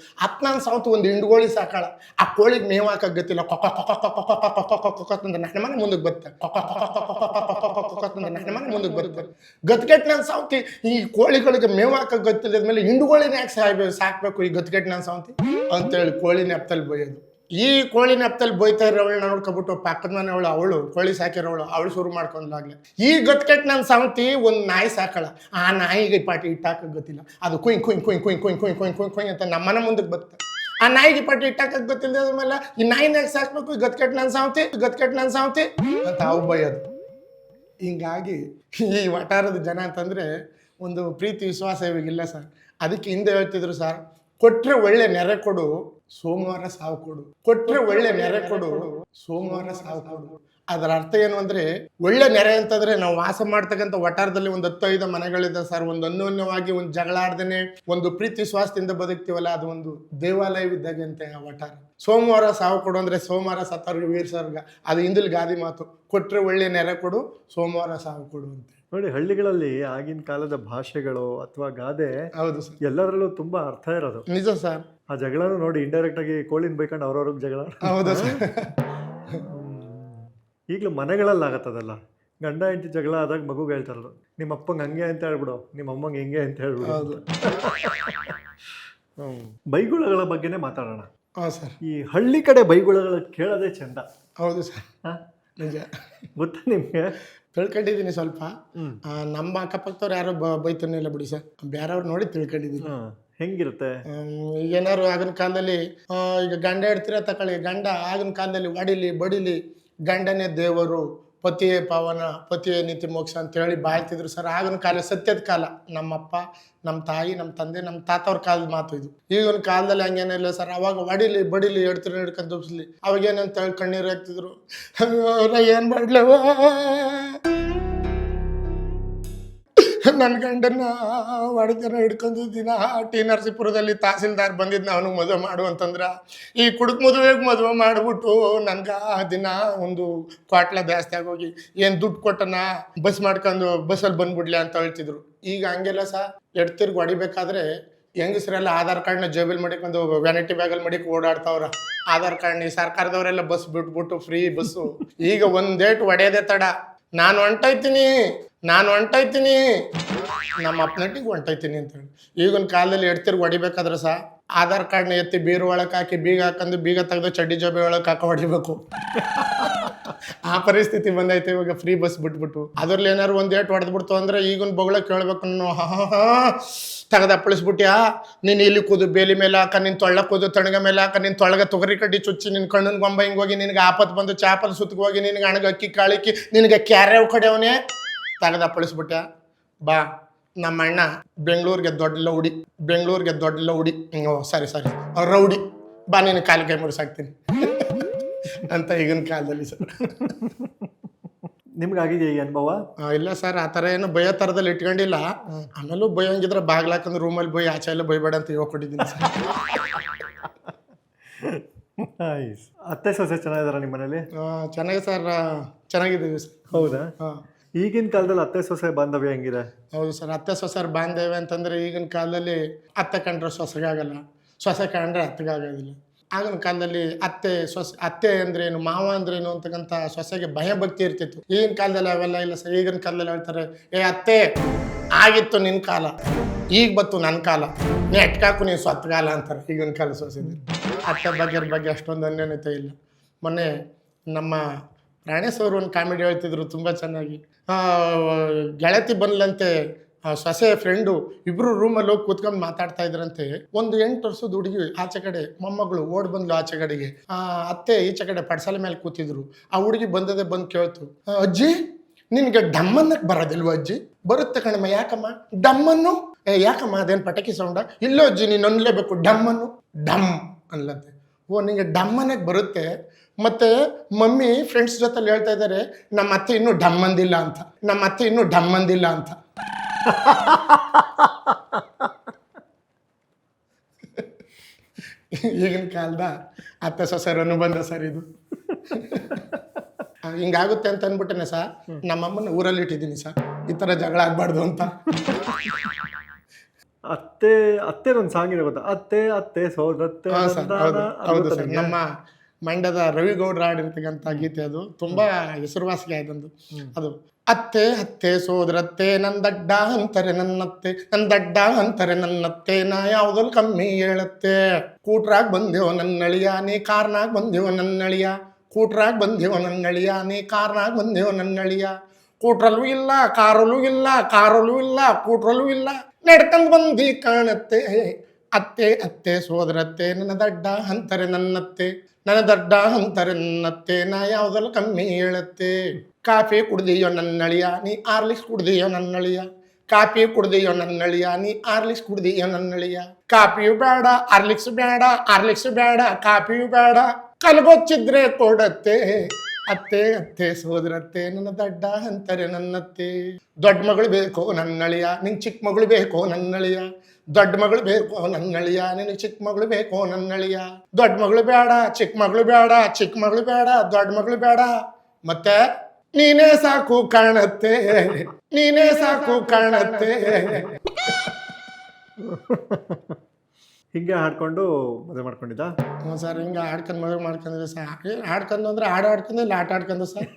ನಾನು ಸಾವತ್ತು ಒಂದು ಹಿಂಡ್ಗೋಳಿ ಸಾಕಾಳ, ಆ ಕೋಳಿಗೆ ಮೇವು ಹಾಕಕ್ ಗೊತ್ತಿಲ್ಲ, ಕೊಕ್ಕ ಕೊಕ್ಕ ಕೊಕ್ಕ ಕೊಕ್ಕ ಕೊಕ್ಕ ಕೊಕ್ಕ ಕೊಕ್ಕ ಅಂತ ನನ್ನ ಮನೆ ಮುಂದಕ್ಕೆ ಬರುತ್ತೆ, ಕೊಕ್ಕ ಕೊಕ್ಕ ಕೊಕ್ಕ ಕೊಕ್ಕ ಕೊಕ್ಕ ಕೊಕ್ಕ ಅಂತ ನನ್ನ ಮನೆ ಮುಂದಕ್ಕೆ ಬರುತ್ತೆ. ಗತ್ಗೆಟ್ ನಾನು ಸಾವತಿ ಈ ಕೋಳಿಗಳಿಗೆ ಮೇವು ಹಾಕಕ್ ಗೊತ್ತಿಲ್ಲದ ಮೇಲೆ ಹಿಂಡುಗೋಳಿನ ಯಾಕೆ ಸಾಕ್ಬೇಕು ಈ ಗತ್ಗೆಟ್ ನಾನು ಸಾವತಿ ಅಂತೇಳಿ ಕೋಳಿ ನೆಪದಲ್ಲಿ ಬೈಯೋದು. ಈ ಕೋಳಿ ನೆಪದಲ್ಲಿ ಬೈತಾ ಇರೋವಳನ್ನ ನೋಡ್ಕೊಬಿಟ್ಟು ಪಕ್ಕದ ಮನೆಯವಳು ಅವಳು ಕೋಳಿ ಸಾಕಿರೋವಳು ಅವಳು ಶುರು ಮಾಡ್ಕೊಂಡ್ಲಾಗ್ಲೆ ಈ ಗತ್ಕೆಟ್ ನನ್ನ ಸಾವತಿ ಒಂದು ನಾಯಿ ಸಾಕಳ, ಆ ನಾಯಿಗೆ ಪಾಟಿ ಇಟ್ಟಾಕ ಗೊತ್ತಿಲ್ಲ, ಅದು ಕುಯ್ ಕುಯ್ ಕುಯ್ ಕುಯ್ ಕುಯ್ ಕುಯ್ ಕುಯ್ ಕುಯ್ ಕುಯ್ ಅಂತ ನಮ್ಮನೆ ಮುಂದಕ್ಕೆ ಬರುತ್ತೆ. ಆ ನಾಯಿಗೆ ಪಾಟಿ ಇಟ್ಟಾಕ ಗೊತ್ತಿಲ್ಲದ ಮೇಲೆ ಈ ನಾಯಿನಾಗ ಸಾಕ್ಬೇಕು, ಈ ಗತ್ಕೆಟ್ ನನ್ನ ಸಾವತಿ, ಗತ್ಕೆಟ್ ನನ್ನ ಸಾವತಿ ಅಂತ ಅವು ಬೈಯೋದು. ಹಿಂಗಾಗಿ ಈ ವಠಾರದ ಜನ ಅಂತಂದ್ರೆ ಒಂದು ಪ್ರೀತಿ ವಿಶ್ವಾಸ ಇವಾಗಿಲ್ಲ ಸರ್. ಅದಕ್ಕೆ ಹಿಂದೆ ಹೇಳ್ತಿದ್ರು ಸರ್, ಕೊಟ್ರೆ ಒಳ್ಳೆ ನೆರೆ ಕೊಡು, ಸೋಮವಾರ ಸಾವು ಕೊಡು. ಕೊಟ್ರೆ ಒಳ್ಳೆ ನೆರೆ ಕೊಡು, ಸೋಮವಾರ ಸಾವು ಕೊಡು. ಅದರ ಅರ್ಥ ಏನು ಅಂದ್ರೆ, ಒಳ್ಳೆ ನೆರೆ ಅಂತಂದ್ರೆ ನಾವು ವಾಸ ಮಾಡ್ತಕ್ಕಂಥ ವಠಾರದಲ್ಲಿ ಒಂದು 10-5 ಮನೆಗಳಿದೆ ಸರ್. ಒಂದು ಅನ್ಯೋನ್ಯವಾಗಿ ಒಂದು ಜಗಳ ಆಡ್ದೇನೆ ಒಂದು ಪ್ರೀತಿ ವಿಶ್ವಾಸದಿಂದ ಬದುಕ್ತೀವಲ್ಲ, ಅದು ಒಂದು ದೇವಾಲಯವಿದ್ದಾಗಂತೆ ಆ ವಠಾರ. ಸೋಮವಾರ ಸಾವು ಕೊಡು ಅಂದ್ರೆ ಸೋಮವಾರ ಸತ್ತವ್ರಿಗೆ ವೀರ ಸ್ವರ್ಗ. ಅದು ಹಿಂದಿಲ್ ಗಾದಿ ಮಾತು, ಕೊಟ್ರೆ ಒಳ್ಳೆ ನೆರೆ ಕೊಡು, ಸೋಮವಾರ ಸಾವು ಕೊಡು ಅಂತ. ನೋಡಿ, ಹಳ್ಳಿಗಳಲ್ಲಿ ಆಗಿನ ಕಾಲದ ಭಾಷೆಗಳು ಅಥವಾ ಗಾದೆ ಹೌದು ಸರ್, ಎಲ್ಲದರಲ್ಲೂ ತುಂಬಾ ಅರ್ಥ ಇರೋದು. ನಿಜ ಸರ್. ಆ ಜಗಳನು ನೋಡಿ ಇಂಡೈರೆಕ್ಟ್ ಆಗಿ ಕೋಳಿನ ಬೈಕೊಂಡು ಅವ್ರವ್ರಿಗೆ ಜಗಳ. ಹೌದು ಸರ್. ಈಗಲೂ ಮನೆಗಳಲ್ಲಿ ಆಗತ್ತದಲ್ಲ, ಗಂಡ ಹೆಂಡತಿ ಜಗಳ ಆದಾಗ ಮಗುಗೆ ಹೇಳ್ತಾರದು, ನಿಮ್ಮ ಅಪ್ಪಂಗೆ ಹಂಗೆ ಅಂತ ಹೇಳ್ಬಿಡು, ನಿಮ್ಮ ಅಮ್ಮಂಗೆ ಹೆಂಗೆ ಅಂತ ಹೇಳ್ಬಿಡು. ಹೌದು. ಬೈಗುಳಗಳ ಬಗ್ಗೆನೇ ಮಾತಾಡೋಣ. ಹಾಂ ಸರ್. ಈ ಹಳ್ಳಿ ಕಡೆ ಬೈಗುಳಗಳು ಕೇಳೋದೇ ಚಂದ. ಹೌದು ಸರ್, ನಿಜ. ಗೊತ್ತಾ ನಿಮ್ಗೆ? ತಿಳ್ಕೊಂಡಿದ್ದೀನಿ ಸ್ವಲ್ಪ. ನಮ್ಮ ಅಕ್ಕಪಕ್ಕದವ್ರು ಯಾರು ಬೈತಾನಿಲ್ಲ ಬಿಡಿ ಸರ್, ಬೇರೆಯವ್ರು ನೋಡಿ ತಿಳ್ಕೊಂಡಿದ್ದೀನಿ. ಹೆಂಗಿರುತ್ತೆ? ಈಗ ಏನಾರು ಆಗಿನ ಕಾಲದಲ್ಲಿ ಈಗ ಗಂಡ ಇಡ್ತೀರ ತಕೊಳ್ಳಿ, ಗಂಡ ಆಗಿನ ಕಾಲದಲ್ಲಿ ಹೊಡಿಲಿ ಬಡಿಲಿ, ಗಂಡನೇ ದೇವರು, ಪತಿಯೇ ಪಾವನ, ಪತಿಯೇ ನೀತಿ ಮೋಕ್ಷ ಅಂತ ಹೇಳಿ ಬಾಳ್ತಿದ್ರು ಸರ್. ಆಗಿನ ಕಾಲ ಸತ್ಯದ ಕಾಲ. ನಮ್ಮಪ್ಪ, ನಮ್ಮ ತಾಯಿ, ನಮ್ಮ ತಂದೆ, ನಮ್ಮ ತಾತವ್ರ ಕಾಲದ ಮಾತು ಇದು. ಈಗಿನ ಕಾಲದಲ್ಲಿ ಹಂಗೇನಿಲ್ಲ ಸರ್. ಅವಾಗ ಹೊಡಿಲಿ ಬಡಿಲಿ ಎಡ್ತಿರು ಹಿಡ್ಕೊಂಡು ದುಬ್ಸ್ಲಿ, ಅವಾಗೇನಂತ ಹೇಳಿ ಕಣ್ಣೀರು ಹಾಕ್ತಿದ್ರು. ಏನ್ ಮಾಡ್ಲವ, ನನ್ನ ಗಂಡನ್ನ ಹೊಡೆದನ ಹಿಡ್ಕೊಂಡು ದಿನ ಟಿ ನರಸೀಪುರದಲ್ಲಿ ತಹಸೀಲ್ದಾರ್ ಬಂದಿದ್ನ ಅವನಿಗೆ ಮದುವೆ ಮಾಡು ಅಂತಂದ್ರ, ಈ ಕುಡುಕ್ ಮದುವೆಗೆ ಮದುವೆ ಮಾಡಿಬಿಟ್ಟು ನನ್ಗೆ ದಿನ ಒಂದು ಕ್ವಾಟ್ಲ ಜಾಸ್ತಿಯಾಗಿ ಹೋಗಿ ಏನು ದುಡ್ಡು ಕೊಟ್ಟನ ಬಸ್ ಮಾಡ್ಕೊಂಡು ಬಸ್ಸಲ್ಲಿ ಬಂದ್ಬಿಡ್ಲಿ ಅಂತ ಹೇಳ್ತಿದ್ರು. ಈಗ ಹಂಗೆಲ್ಲ ಸಹ ಎಡ್ತಿರ್ಗಿ ಹೊಡಿಬೇಕಾದ್ರೆ ಹೆಂಗಸ್ರೆಲ್ಲ ಆಧಾರ್ ಕಾರ್ಡ್ನ ಜೇಬಲ್ ಮಡಿಕೊಂಡು ವ್ಯಾನಿಟಿ ಬ್ಯಾಗಲ್ಲಿ ಮಡಿಕ್ ಓಡಾಡ್ತಾವ್ರ. ಆಧಾರ್ ಕಾರ್ಡ್ನ ಸರ್ಕಾರದವರೆಲ್ಲ ಬಸ್ ಬಿಟ್ಬಿಟ್ಟು ಫ್ರೀ ಬಸ್ಸು. ಈಗ ಒಂದೇಟು ಹೊಡೆಯೋದೇ ತಡ, ನಾನು ಹೊಂಟೈತೀನಿ ನಮ್ಮ ಅಪ್ಪನಟ್ಟಿಗೆ ಹೊಂಟೈತೀನಿ ಅಂತ ಹೇಳಿ. ಈಗಿನ ಕಾಲದಲ್ಲಿ ಎಡ್ತಿರ್ಗಿ ಹೊಡಿಬೇಕಾದ್ರೆ ಸಹ ಆಧಾರ್ ಕಾರ್ಡ್ನ ಎತ್ತಿ ಬೀರು ಒಳಗೆ ಹಾಕಿ ಬೀಗ ಹಾಕೊಂಡು ಬೀಗ ತೆಗೆದು ಚಡ್ಡಿ ಜೋಬೆ ಒಳಗೆ ಹಾಕಿ ಹೊಡಿಬೇಕು. ಆ ಪರಿಸ್ಥಿತಿ ಬಂದೈತೆ ಇವಾಗ ಫ್ರೀ ಬಸ್ ಬಿಟ್ಬಿಟ್ಟು. ಅದ್ರಲ್ಲಿ ಏನಾರು ಒಂದು ಏಟು ಹೊಡೆದ್ಬಿಡ್ತು ಅಂದ್ರೆ ಈಗಿನ ಬೊಗಳ ಕೇಳ್ಬೇಕು, ತೆಗೆದು ಅಪ್ಪಳಿಸ್ಬಿಟ್ಯಾ, ನೀನು ಇಲ್ಲಿ ಕೂದು ಬೇಲಿ ಮೇಲೆ ಹಾಕ, ನಿನ್ ತೊಳ್ಳ ಕೂದು ತಣಗ ಮೇಲೆ ಹಾಕ, ನಿನ್ ತೊಳಗ ತೊಗರಿ ಕಡ್ಡಿ ಚುಚ್ಚಿ, ನಿನ್ ಕಣ್ಣನ್ ಗೊಂಬ ಹಿಂಗೆ ಹೋಗಿ ನಿನಗೆ ಆಪತ್ ಬಂದು ಚಾಪಲ್ ಸುತ್ತಕ್ಕೆ ಹೋಗಿ ನಿನಗೆ ಅಣಗ ಅಕ್ಕಿ ಕಾಳಿಕ್ಕಿ ನಿನಗೆ ಕ್ಯಾರೆವ್ ಕಡೆಯವನೇ ತೆಗೆದು ಅಪ್ಪಳಿಸ್ಬಿಟ್ಯಾ. ಬಾ, ನಮ್ಮ ಅಣ್ಣ ಬೆಂಗಳೂರಿಗೆ ದೊಡ್ಡ ಲೌಡಿ, ಸಾರಿ ರೌಡಿ, ಬಾ ನೀನು ಕಾಲು ಕೈ ಮುಗಿಸಾಕ್ತೀನಿ ಅಂತ ಈಗಿನ ಕಾಲದಲ್ಲಿ ಸರ್. ನಿಮ್ಗಾಗಿದೆ ಈ ಅನುಭವ? ಇಲ್ಲ ಸರ್, ಆ ಥರ ಏನು ಬೈಯೋ ಥರದಲ್ಲಿ ಇಟ್ಕೊಂಡಿಲ್ಲ. ಆಮೇಲೂ ಬೈಯಂಗಿದ್ರೆ ಬಾಗ್ಲಾಕಂದ್ರೆ ರೂಮಲ್ಲಿ ಬೈ, ಆಚೆ ಎಲ್ಲ ಬೈಬೇಡ ಅಂತ ಹೇಳ್ಕೊಟ್ಟಿದ್ದೀನಿ ಸರ್. ಅತ್ತೆ ಸೊಸೆ ಚೆನ್ನಾಗಿದಾರ ನಿಮ್ಮ ಮನೇಲಿ? ಚೆನ್ನಾಗಿ ಸರ್, ಚೆನ್ನಾಗಿದ್ದೀವಿ ಸರ್. ಹೌದಾ? ಈಗಿನ ಕಾಲದಲ್ಲಿ ಅತ್ತೆ ಸೊಸೆ ಬಾಂಧವ್ಯ ಹೆಂಗಿದೆ? ಹೌದು ಸರ್, ಅತ್ತೆ ಸೊಸೆರ್ ಬಾಂಧವ್ಯ ಅಂತಂದ್ರೆ ಈಗಿನ ಕಾಲದಲ್ಲಿ ಅತ್ತೆ ಕಂಡ್ರೆ ಸೊಸೆಗಾಗಲ್ಲ, ಸೊಸೆ ಕಂಡ್ರೆ ಅತ್ತೆಗಾಗೋದಿಲ್ಲ. ಆಗಿನ ಕಾಲದಲ್ಲಿ ಅತ್ತೆ ಅಂದ್ರೇನು, ಮಾವ ಅಂದ್ರೇನು ಅಂತಕ್ಕಂಥ ಸೊಸೆಗೆ ಭಯ ಭಕ್ತಿ ಇರ್ತಿತ್ತು. ಈಗಿನ ಕಾಲದಲ್ಲಿ ಅವೆಲ್ಲ ಇಲ್ಲ ಸರ್. ಈಗಿನ ಕಾಲದಲ್ಲಿ ಹೇಳ್ತಾರೆ, ಏ ಅತ್ತೆ ಆಗಿತ್ತು ನಿನ್ನ ಕಾಲ, ಈಗ ಬತ್ತು ನನ್ನ ಕಾಲ, ನೀ ಎಟ್ಕಾಕು ನೀನು ಸ್ವತ್ತಗಾಲ ಅಂತಾರೆ ಈಗಿನ ಕಾಲ ಸೊಸೆದು. ಅತ್ತೆ ಬಗ್ಗೆ ಅಷ್ಟೊಂದು ಅನ್ಯೋನ್ಯತೆ ಇಲ್ಲ. ಮೊನ್ನೆ ನಮ್ಮ ಪ್ರಾಣೇಶ್ ಅವರು ಒಂದು ಕಾಮಿಡಿ ಹೇಳ್ತಿದ್ರು ತುಂಬ ಚೆನ್ನಾಗಿ. ಗೆಳತಿ ಬಂದ್ಲಂತೆ, ಸೊಸೆ ಫ್ರೆಂಡು ಇಬ್ರು ರೂಮಲ್ಲಿ ಹೋಗಿ ಕೂತ್ಕೊಂಡು ಮಾತಾಡ್ತಾ ಇದ್ರಂತೆ. ಒಂದು 8 ವರ್ಷದ ಹುಡುಗಿ ಆಚೆ ಕಡೆ, ಮೊಮ್ಮಗಳು ಓಡ್ ಬಂದ್ಲು ಆಚೆ ಕಡೆಗೆ. ಅತ್ತೆ ಈಚೆ ಕಡೆ ಪಡ್ಸಾಲ ಮೇಲೆ ಕೂತಿದ್ರು. ಆ ಹುಡುಗಿ ಬಂದದೆ ಬಂದು ಕೇಳ್ತು, ಅಜ್ಜಿ ನಿನ್ಗೆ ಡಮ್ಮನ್ನಕ್ಕೆ ಬರೋದಿಲ್ವ ಅಜ್ಜಿ? ಬರುತ್ತೆ ಕಣಮ್ಮ. ಯಾಕಮ್ಮ ಡಮ್ಮನ್ನು? ಯಾಕಮ್ಮ ಅದೇನು ಪಟಾಕಿ ಸೌಂಡ? ಇಲ್ಲೋ ಅಜ್ಜಿ ನೀನು ಅನ್ಲೇಬೇಕು ಡಮ್ಮನ್ನು. ಡಮ್ ಅನ್ಲಂತೆ. ಓ, ನಿಂಗೆ ಡಮ್ಮನ್ನಕ್ಕೆ ಬರುತ್ತೆ. ಮತ್ತೆ ಮಮ್ಮಿ ಫ್ರೆಂಡ್ಸ್ ಜೊತೆಲಿ ಹೇಳ್ತಾ ಇದ್ದಾರೆ, ನಮ್ಮ ಅತ್ತೆ ಇನ್ನೂ ಡಮ್ಮಂದಿಲ್ಲ ಅಂತ. ಈಗಿನ ಕಾಲದ ಅತ್ತೆ ಸೊಸೆರ ಅನುಬಂಧ ಸರ್ ಇದು. ಹಿಂಗಾಗುತ್ತೆ ಅಂತ ಅಂದ್ಬಿಟ್ಟೇನೆ ಸರ್, ನಮ್ಮಮ್ಮನ ಊರಲ್ಲಿ ಇಟ್ಟಿದ್ದೀನಿ ಸರ್, ಈ ಥರ ಜಗಳ ಆಗ್ಬಾರ್ದು ಅಂತ. ಅತ್ತೆದೊಂದು ಸಾಂಗ್ ಇದೆ ಗೊತ್ತಾ, ಅತ್ತೆ ಅತ್ತೆ ಸೋದತ್ತೆ ಹಾಂ ಸರ್, ಹೌದು ಸರ್. ನಮ್ಮ ಮಂಡ್ಯದ ರವಿಗೌಡ್ರ ಹಾಡಿರ್ತಕ್ಕಂಥ ಗೀತೆ ಅದು, ತುಂಬಾ ಹೆಸರುವಾಸಿಗೆ ಆಯ್ತಂದು ಅದು. ಅತ್ತೆ ಅತ್ತೆ ಸೋದರತ್ತೆ ನಂದಡ್ಡ ಅಂತಾರೆ ನನ್ನತ್ತೆ, ನಂದಡ್ಡ ಅಂತಾರೆ ನನ್ನತ್ತೆ, ನಾ ಯಾವ್ದಲ್ಲಿ ಕಮ್ಮಿ ಹೇಳತ್ತೆ. ಕೂಟ್ರಾಗ್ ಬಂದೇವ ನನ್ನಳಿಯ, ನೀ ಕಾರ್ನಾಗ್ ಬಂದೇವ ನನ್ನಳಿಯ, ಕೂಟ್ರಾಗ್ ಬಂದೇವ ನನ್ನಳಿಯ, ನೀ ಕಾರ್ನಾಗ್ ಬಂದೇವ ನನ್ನಳಿಯ. ಕೂಟ್ರಲ್ಲೂ ಇಲ್ಲ ಕಾರಲ್ಲೂ ಇಲ್ಲ, ಕಾರಲ್ಲೂ ಇಲ್ಲ ಕೂಟ್ರಲ್ಲೂ ಇಲ್ಲ, ನಡ್ಕೊಂಡ್ ಬಂದಿ ಕಾಣತ್ತೆ. ಅತ್ತೆ ಅತ್ತೆ ಸೋದರತ್ತೆ ನನ್ನ ದಡ್ಡ ಅಂತಾರೆ ನನ್ನತ್ತೆ, ನನ್ನ ದಡ್ಡ ಅಂತಾರೆ ನನ್ನತ್ತೆ, ನಾ ಯಾವ್ದಲ್ಲ ಕಮ್ಮಿ ಹೇಳತ್ತೆ. ಕಾಫಿ ಕುಡ್ದಿಯೋ ನನ್ನಳಿಯ, ನೀ ಆರ್ಲಿಕ್ಸ್ ಕುಡ್ದಿಯೋ ನನ್ನಳಿಯ, ಕಾಫಿ ಕುಡ್ದಿಯೋ ನನ್ನಳಿಯ, ನೀ ಆರ್ಲಿಕ್ಸ್ ಕುಡ್ದಿಯೋ ನನ್ನಳಿಯ. ಕಾಫಿಯು ಬೇಡ ಆರ್ಲಿಕ್ಸ್ ಬೇಡ, ಆರ್ಲಿಕ್ಸ್ ಬೇಡ ಕಾಫಿಯು ಬೇಡ, ಕಲ್ಗೊಚ್ಚಿದ್ರೆ ಕೊಡತ್ತೆ. ಅತ್ತೆ ಅತ್ತೆ ಸೋದರತ್ತೆ ನನ್ನ ದಡ್ಡ ಅಂತಾರೆ ನನ್ನತ್ತೆ. ದೊಡ್ಡ ಮಗಳು ಬೇಕೋ ನನ್ನಳಿಯ, ನಿಂಗೆ ಚಿಕ್ಕ ಮಗಳು ಬೇಕೋ ನನ್ನಳಿಯ, ದೊಡ್ಡ ಮಗಳು ಬೇಕೋ ನನ್ನಳಿಯ, ನಿನಗೆ ಚಿಕ್ಕ ಮಗಳು ಬೇಕೋ ನನ್ನಳಿಯ. ದೊಡ್ಡ ಮಗಳು ಬೇಡ ಚಿಕ್ಕ ಮಗಳು ಬೇಡ, ಚಿಕ್ಕ ಮಗಳು ಬೇಡ ದೊಡ್ಡ ಮಗಳು ಬೇಡ, ಮತ್ತೆ ನೀನೇ ಸಾಕು ಕಾಣತ್ತೆ, ನೀನೇ ಸಾಕು ಕಾಣತ್ತೆ. ಹಿಂಗೆ ಹಾಡ್ಕೊಂಡು ಮದುವೆ ಮಾಡ್ಕೊಂಡಿದ್ದ. ಹ್ಞೂ ಸರ್, ಹಿಂಗೆ ಆಡ್ಕೊಂಡು ಮದುವೆ ಮಾಡ್ಕೊಂಡ್ರೆ ಸರ್. ಆಡ್ಕೊಂಡು ಅಂದ್ರೆ ಹಾಡು ಆಡ್ಕೊಂಡು ಇಲ್ಲ ಆಟ ಆಡ್ಕೊಂಡು ಸರ್.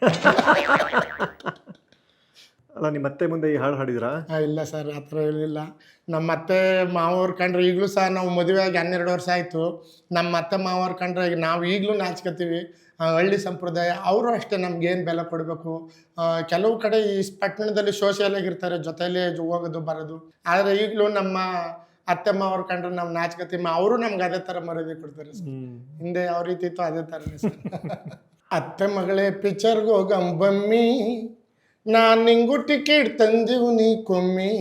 ಅಲ್ಲ, ನಿಮ್ಮ ಅತ್ತೆ ಮುಂದೆ ಈ ಹಾಡು ಹಾಡಿದ್ರಾ? ಇಲ್ಲ ಸರ್, ಆ ಥರ ಹೇಳಿಲ್ಲ. ನಮ್ಮ ಅತ್ತೆ ಮಾವವ್ರು ಕಂಡ್ರೆ ಈಗಲೂ ಸಹ ನಾವು ಮದುವೆಯಾಗಿ 12 ವರ್ಷ ಆಯಿತು. ನಮ್ಮ ಅತ್ತೆ ಮಾವವ್ರು ಕಂಡ್ರೆ ನಾವು ಈಗಲೂ ನಾಚ್ಕೋತೀವಿ. ಹಳ್ಳಿ ಸಂಪ್ರದಾಯ, ಅವರು ಅಷ್ಟೇ ನಮ್ಗೇನು ಬೆಲೆ ಕೊಡಬೇಕು. ಕೆಲವು ಕಡೆ ಈ ಪಟ್ಟಣದಲ್ಲಿ ಸೋಷಿಯಲಾಗಿರ್ತಾರೆ, ಜೊತೆಯಲ್ಲೇ ಹೋಗೋದು ಬರೋದು. ಆದರೆ ಈಗಲೂ ನಮ್ಮ ಅತ್ತೆ ಮಾವವ್ರು ಕಂಡ್ರೆ ನಾವು ನಾಚ್ಕೋತೀವಿ, ಅವರು ನಮ್ಗೆ ಅದೇ ಥರ ಮರ್ಯಾದೆ ಕೊಡ್ತಾರೆ ಸರ್. ಹಿಂದೆ ಯಾವ ರೀತಿ ಇತ್ತು ಅದೇ ಥರನೇ ಸರ್. ಅತ್ತೆ ಮಗಳೇ ಪಿಕ್ಚರ್ಗೆ ಹೋಗಂಬಮ್ಮಿ, ನಾನು ನಿಂಗು ಟಿಕೆಟ್ ತಂದಿವು ನೀ ಕೊಮ್ಮಿ.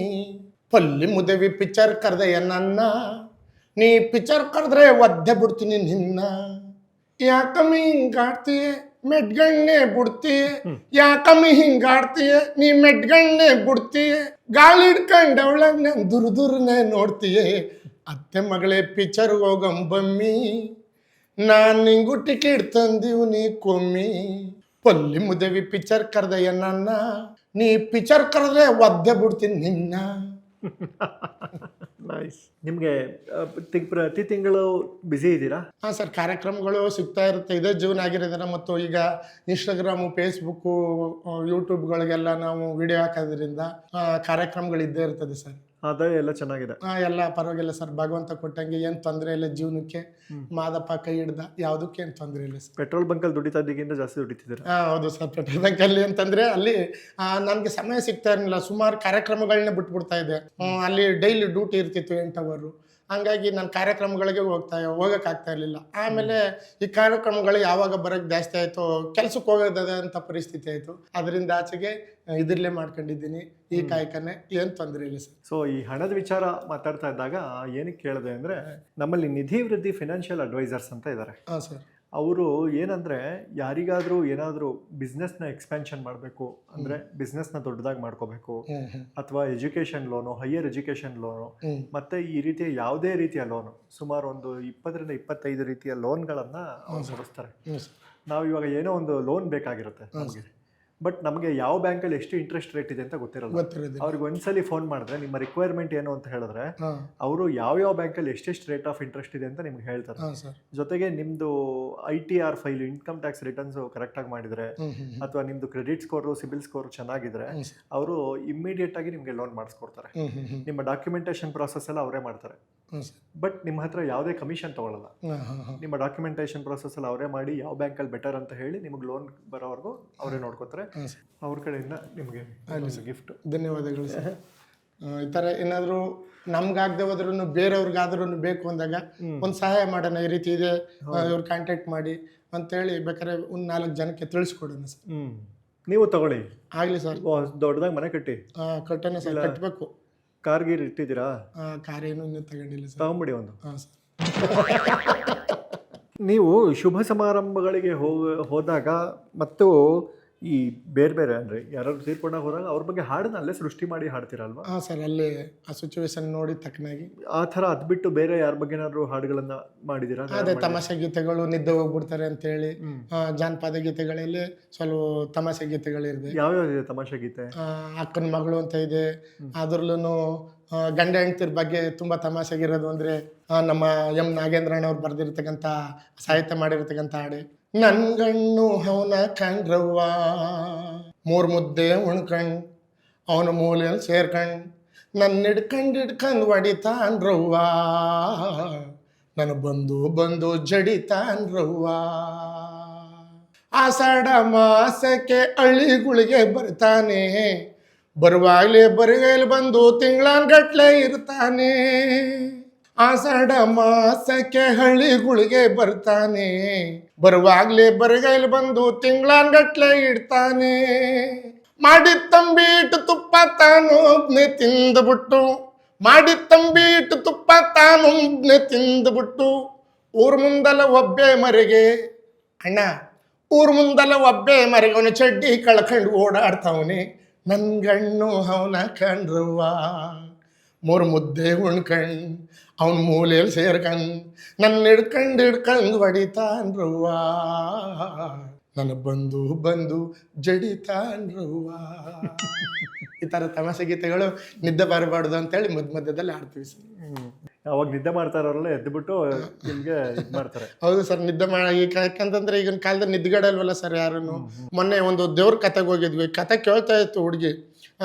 ಪಲ್ಲಿ ಮುದವಿ ಪಿಕ್ಚರ್ ಕರೆದೆಯ ನನ್ನ, ನೀ ಪಿಕ್ಚರ್ ಕರೆದ್ರೆ ಒದ್ದೆ ಬಿಡ್ತೀನಿ ನಿನ್ನ. ಯಾಕಮ್ಮಿ ಹಿಂಗಾಡ್ತೀಯ ಮೆಡ್ಗಣ್ಣೆ ಬಿಡ್ತೀಯ, ಯಾಕಮ್ಮಿ ಹಿಂಗಾಡ್ತೀಯ ನೀ ಮೆಡ್ಗಣ್ಣೆ ಬಿಡ್ತೀಯ, ಗಾಳಿ ಹಿಡ್ಕೊಂಡವಳಗ್ ನಾನು ದುರ್ದುರ್ನೆ ನೋಡ್ತೀಯ. ಅತ್ತೆ ಮಗಳೇ ಪಿಕ್ಚರ್ಗೆ ಹೋಗಂಬಮ್ಮಿ, ನಾನು ನಿಂಗು ಟಿಕೆಟ್ ತಂದಿವು ನೀ ಕೊಮ್ಮಿ. ಪಲ್ಲಿ ಮುದವಿ ಪಿಕ್ಚರ್ ಕರೆದೆಯ ನನ್ನ, ನೀ ಪಿಕ್ಚರ್ ಕರೆದ್ರೆ ಒದ್ದೆ ಬಿಡ್ತೀನಿ ನಿನ್ನ. ನೈಸ್. ನಿಮಗೆ ಪ್ರತಿ ತಿಂಗಳು ಬ್ಯುಸಿ ಇದ್ದೀರಾ? ಹಾಂ ಸರ್, ಕಾರ್ಯಕ್ರಮಗಳು ಸಿಗ್ತಾ ಇರುತ್ತೆ. ಇದೇ ಜೀವನ ಆಗಿರೋದನ್ನ, ಮತ್ತು ಈಗ ಇನ್ಸ್ಟಾಗ್ರಾಮು, ಫೇಸ್ಬುಕ್ಕು, ಯೂಟ್ಯೂಬ್ಗಳಿಗೆಲ್ಲ ನಾವು ವಿಡಿಯೋ ಹಾಕೋದ್ರಿಂದ ಕಾರ್ಯಕ್ರಮಗಳು ಇದ್ದೇ ಇರ್ತದೆ ಸರ್. ಆದಾಯ ಎಲ್ಲ ಚೆನ್ನಾಗಿದೆ? ಎಲ್ಲ ಪರವಾಗಿಲ್ಲ ಸರ್, ಭಗವಂತ ಕೊಟ್ಟಂಗೆ ಏನು ತೊಂದರೆ ಇಲ್ಲ ಜೀವನಕ್ಕೆ. ಮಾದಪ್ಪ ಕೈ ಹಿಡ್ದ, ಯಾವುದಕ್ಕೆ ಏನು ತೊಂದರೆ ಇಲ್ಲ ಸರ್. ಪೆಟ್ರೋಲ್ ಬಂಕಲ್ಲಿ ದುಡಿತಾ ಇದ್ದಕ್ಕಿಂತ ಜಾಸ್ತಿ ದುಡಿತಿದ್ದೀರಾ? ಹೌದು ಸರ್, ಪೆಟ್ರೋಲ್ ಬಂಕಲ್ಲಿ ಅಂತಂದರೆ ಅಲ್ಲಿ ನನಗೆ ಸಮಯ ಸಿಗ್ತಾ ಇರಲಿಲ್ಲ. ಸುಮಾರು ಕಾರ್ಯಕ್ರಮಗಳನ್ನ ಬಿಟ್ಬಿಡ್ತಾ ಇದ್ದೆ. ಅಲ್ಲಿ ಡೈಲಿ ಡ್ಯೂಟಿ ಇರ್ತಿತ್ತು 8 ಅವರ್. ಹಂಗಾಗಿ ನಾನು ಕಾರ್ಯಕ್ರಮಗಳಿಗೆ ಹೋಗೋಕ್ಕಾಗ್ತಾ ಇರಲಿಲ್ಲ. ಆಮೇಲೆ ಈ ಕಾರ್ಯಕ್ರಮಗಳು ಯಾವಾಗ ಬರೋಕ್ಕೆ ಜಾಸ್ತಿ ಆಯಿತು, ಕೆಲ್ಸಕ್ಕೆ ಹೋಗೋದಂಥ ಪರಿಸ್ಥಿತಿ ಆಯಿತು. ಅದರಿಂದ ಆಚೆಗೆ ಇದರಲ್ಲೇ ಮಾಡ್ಕೊಂಡಿದ್ದೀನಿ ಈ ಕಾಯಕನೇ, ಏನು ತೊಂದರೆ ಇಲ್ಲ ಸರ್. ಸೊ ಈ ಹಣದ ವಿಚಾರ ಮಾತಾಡ್ತಾ ಇದ್ದಾಗ ಏನಕ್ಕೆ ಕೇಳಿದೆ ಅಂದರೆ, ನಮ್ಮಲ್ಲಿ ನಿಧಿ ವೃದ್ಧಿ ಫಿನಾನ್ಷಿಯಲ್ ಅಡ್ವೈಸರ್ಸ್ ಅಂತ ಇದ್ದಾರೆ. ಹಾಂ ಸರ್. ಅವರು ಏನಂದರೆ, ಯಾರಿಗಾದರೂ ಏನಾದರೂ ಬಿಸ್ನೆಸ್ನ ಎಕ್ಸ್ಪ್ಯಾನ್ಷನ್ ಮಾಡಬೇಕು ಅಂದರೆ, ಬಿಸ್ನೆಸ್ನ ದೊಡ್ಡದಾಗಿ ಮಾಡ್ಕೋಬೇಕು, ಅಥವಾ education loan, higher education loan, ಮತ್ತು ಈ ರೀತಿಯ ಯಾವುದೇ ರೀತಿಯ ಲೋನು, ಸುಮಾರು ಒಂದು 20ರಿಂದ 25 ರೀತಿಯ ಲೋನ್ಗಳನ್ನು ಅವ್ರು ಕೊಡಿಸ್ತಾರೆ. ನಾವು ಇವಾಗ ಏನೋ ಒಂದು ಲೋನ್ ಬೇಕಾಗಿರುತ್ತೆ ನಮಗೆ, ಬಟ್ ನಮಗೆ ಯಾವ ಬ್ಯಾಂಕಲ್ಲಿ ಎಷ್ಟು ಇಂಟ್ರೆಸ್ಟ್ ರೇಟ್ ಇದೆ ಅಂತ ಗೊತ್ತಿರಲ್ಲ. ಅವ್ರಿಗೆ ಒಂದ್ಸಲಿ ಫೋನ್ ಮಾಡಿದ್ರೆ ನಿಮ್ಮ ರಿಕ್ವೈರ್ಮೆಂಟ್ ಏನು ಅಂತ ಹೇಳಿದ್ರೆ, ಅವರು ಯಾವ್ಯಾವ ಬ್ಯಾಂಕಲ್ಲಿ ಎಷ್ಟೆಷ್ಟು ರೇಟ್ ಆಫ್ ಇಂಟ್ರೆಸ್ಟ್ ಇದೆ ಅಂತ ನಿಮ್ಗೆ ಹೇಳ್ತಾರೆ. ಜೊತೆಗೆ ನಿಮ್ದು ITR file, income tax returns ಕರೆಕ್ಟಾಗಿ ಮಾಡಿದ್ರೆ, ಅಥವಾ ನಿಮ್ದು ಕ್ರೆಡಿಟ್ ಸ್ಕೋರು, ಸಿಬಿಲ್ ಸ್ಕೋರ್ ಚೆನ್ನಾಗಿದ್ರೆ, ಅವರು ಇಮ್ಮಿಡಿಯೇಟ್ ಆಗಿ ನಿಮಗೆ ಲೋನ್ ಮಾಡಿಸ್ಕೊಡ್ತಾರೆ. ನಿಮ್ಮ ಡಾಕ್ಯುಮೆಂಟೇಶನ್ ಪ್ರಾಸೆಸ್ ಎಲ್ಲ ಅವರೇ ಮಾಡ್ತಾರೆ, ಬಟ್ ನಿಮ್ಮ ಹತ್ರ ಯಾವುದೇ ಕಮಿಷನ್ ತಗೊಳ್ಳಲ್ಲ. ನಿಮ್ಮ ಡಾಕ್ಯುಮೆಂಟೇಶನ್ ಪ್ರಾಸೆಸ್ ಎಲ್ಲ ಅವರೇ ಮಾಡಿ, ಯಾವ ಬ್ಯಾಂಕಲ್ಲಿ ಬೆಟರ್ ಅಂತ ಹೇಳಿ ನಿಮಗೆ ಲೋನ್ ಬರೋವರೆಗೂ ಅವರೇ ನೋಡ್ಕೋತಾರೆ. ಅವ್ರ ಕಡೆಯಿಂದ ನಿಮಗೆ ಗಿಫ್ಟ್. ಧನ್ಯವಾದಗಳು ಸರ್. ಈ ಥರ ಏನಾದರೂ ನಮ್ಗಾಗದೆ ಹೋದ್ರೂ ಬೇರೆಯವ್ರಿಗಾದ್ರೂ ಬೇಕು ಅಂದಾಗ ಒಂದು ಸಹಾಯ ಮಾಡೋಣ, ಈ ರೀತಿ ಇದೆ, ಇವ್ರು ಕಾಂಟ್ಯಾಕ್ಟ್ ಮಾಡಿ ಅಂತೇಳಿ ಬೇಕಾದ್ರೆ ಒಂದು 4 ಜನಕ್ಕೆ ತಿಳಿಸ್ಕೊಡೋಣ ಸರ್. ನೀವು ತಗೊಳ್ಳಿ. ಆಗಲಿ ಸರ್. ದೊಡ್ಡದಾಗಿ ಮನೆ ಕಟ್ಟಿ. ಕಟ್ಟೋಣ ಸರ್, ಕಟ್ಟಬೇಕು. ಕಾರ್ ಗೀರ್ ಇಟ್ಟಿದ್ದೀರಾ? ಕಾರ್ ಏನು ಇನ್ನೂ ತಗೊಂಡಿಲ್ಲ ಸರ್. ತಗೊಂಬಿಡಿ ಒಂದು. ಹಾಂ ಸರ್. ನೀವು ಶುಭ ಸಮಾರಂಭಗಳಿಗೆ ಹೋದಾಗ ಮತ್ತು ಈ ಬೇರೆ ಬೇರೆ ಅಂದರೆ ಯಾರು ತೀರ್ಕೊಂಡಾಗ ಹೋದಾಗ ಅವ್ರ ಬಗ್ಗೆ ಹಾಡನ್ನ ಅಲ್ಲೇ ಸೃಷ್ಟಿ ಮಾಡಿ ಹಾಡ್ತೀರಲ್ವಾ? ಹಾಂ ಸರ್, ಅಲ್ಲಿ ಆ ಸಿಚುವೇಶನ್ ನೋಡಿ ತಕ್ಕನಾಗಿ. ಆ ಥರ ಅದು ಬಿಟ್ಟು ಬೇರೆ ಯಾರ ಬಗ್ಗೆನಾದ್ರು ಹಾಡುಗಳನ್ನ ಮಾಡಿದ್ದೀರಾ? ಅದೇ ತಮಾಷೆ ಗೀತೆಗಳು, ನಿದ್ದೆ ಹೋಗ್ಬಿಡ್ತಾರೆ ಅಂತೇಳಿ, ಜಾನಪದ ಗೀತೆಗಳಲ್ಲಿ ಸ್ವಲ್ಪ ತಮಾಷೆ ಗೀತೆಗಳಿದೆ. ಯಾವ್ಯಾವ ತಮಾಷೆ ಗೀತೆ? ಅಕ್ಕನ ಮಗಳು ಅಂತ ಇದೆ, ಅದ್ರಲ್ಲೂ ಗಂಡ ಹೆಂಡತಿರ ಬಗ್ಗೆ ತುಂಬ ತಮಾಷೆಗಿರೋದು ಅಂದರೆ ನಮ್ಮ ಎಂ ನಾಗೇಂದ್ರಣ್ಣವ್ರು ಬರೆದಿರ್ತಕ್ಕಂಥ ಸಾಹಿತ್ಯ ಮಾಡಿರ್ತಕ್ಕಂಥ ಹಾಡೆ, ನನ್ ಗಣ್ಣು ಅವನ ಕಂಡ್ರವ್ವ, 3 ಮುದ್ದೆ ಉಣ್ಕಂಡ್ ಅವನ ಮೂಲೆಯಲ್ಲಿ ಸೇರ್ಕಂಡ್ ನನ್ನ ಹಿಡ್ಕಂಡ್ ಹೊಡಿತಾನ್ರವ್ವ, ನನ್ನ ಬಂದು ಜಡಿತಾನ್ರವ್ವ. ಆಷಾಢ ಮಾಸಕ್ಕೆ ಹಳ್ಳಿಗಳಿಗೆ ಬರ್ತಾನೆ, ಬರುವಾಗಲೇ ಬರಿಗೈಲಿ ಬಂದು ತಿಂಗಳಾನ್ಗಟ್ಲೆ ಇರ್ತಾನೆ. ಆಷಾಢ ಮಾಸಕ್ಕೆ ಹಳ್ಳಿಗಳಿಗೆ ಬರ್ತಾನೆ, ಬರುವಾಗಲೇ ಬರಿಗೈಲಿ ಬಂದು ತಿಂಗಳಾನ್ಗಟ್ಲೆ ಇಡ್ತಾನೆ. ಮಾಡಿದ ತಂಬಿಟ್ಟು ತುಪ್ಪ ತಾನೊಬ್ನೆ ತಿಂದ್ಬಿಟ್ಟು, ಮಾಡಿದ ತಂಬಿಟ್ಟು ತುಪ್ಪ ತಾನೊಬ್ನೆ ತಿಂದ್ಬಿಟ್ಟು, ಊರ್ ಮುಂದಲ ಒಬ್ಬೆ ಮರೆಗೆ ಅಣ್ಣ, ಊರ್ ಮುಂದಲ ಒಬ್ಬೆ ಮರೆಗೆ ಅವನ ಚಡ್ಡಿ ಕಳ್ಕೊಂಡು ಓಡಾಡ್ತಾವನೆ. ನನ್ ಗಣ್ಣು ಅವನ ಕಂಡ್ರವ್ವ, 3 ಮುದ್ದೆ ಉಣ್ಕಂಡ್ ಅವನ ಮೂಲೆಯಲ್ಲಿ ಸೇರ್ಕಂಡ್ ನನ್ನ ಹಿಡ್ಕಂಡ್ ಹೊಡಿತಾನ್ರವ್ವ, ನನ್ನ ಬಂದು ಜಡಿತಾನ್ರವ್ವ. ಈ ಥರ ತಮಾಷೆ ಗೀತೆಗಳು ನಿದ್ದೆ ಬರಬಾರ್ದು ಅಂತೇಳಿ ಮಧ್ಯದಲ್ಲಿ ಆಡ್ತೀವಿ ಸರ್. ಅವಾಗ ನಿದ್ದೆ ಮಾಡ್ತಾರಲ್ಲ ಎದ್ದುಬಿಟ್ಟು ನಿಮ್ಗೆ ಇದು ಮಾಡ್ತಾರೆ. ಹೌದು ಸರ್, ನಿದ್ದೆ ಯಾಕಂತಂದ್ರೆ ಈಗಿನ ಕಾಲದಲ್ಲಿ ನಿದ್ಗಡಲ್ವಲ್ಲ ಸರ್ ಯಾರು. ಮೊನ್ನೆ ಒಂದು ದೇವ್ರ ಕತೆಗೆ ಹೋಗಿದ್ವಿ, ಕತೆ ಕೇಳ್ತಾ ಇತ್ತು ಹುಡುಗಿ.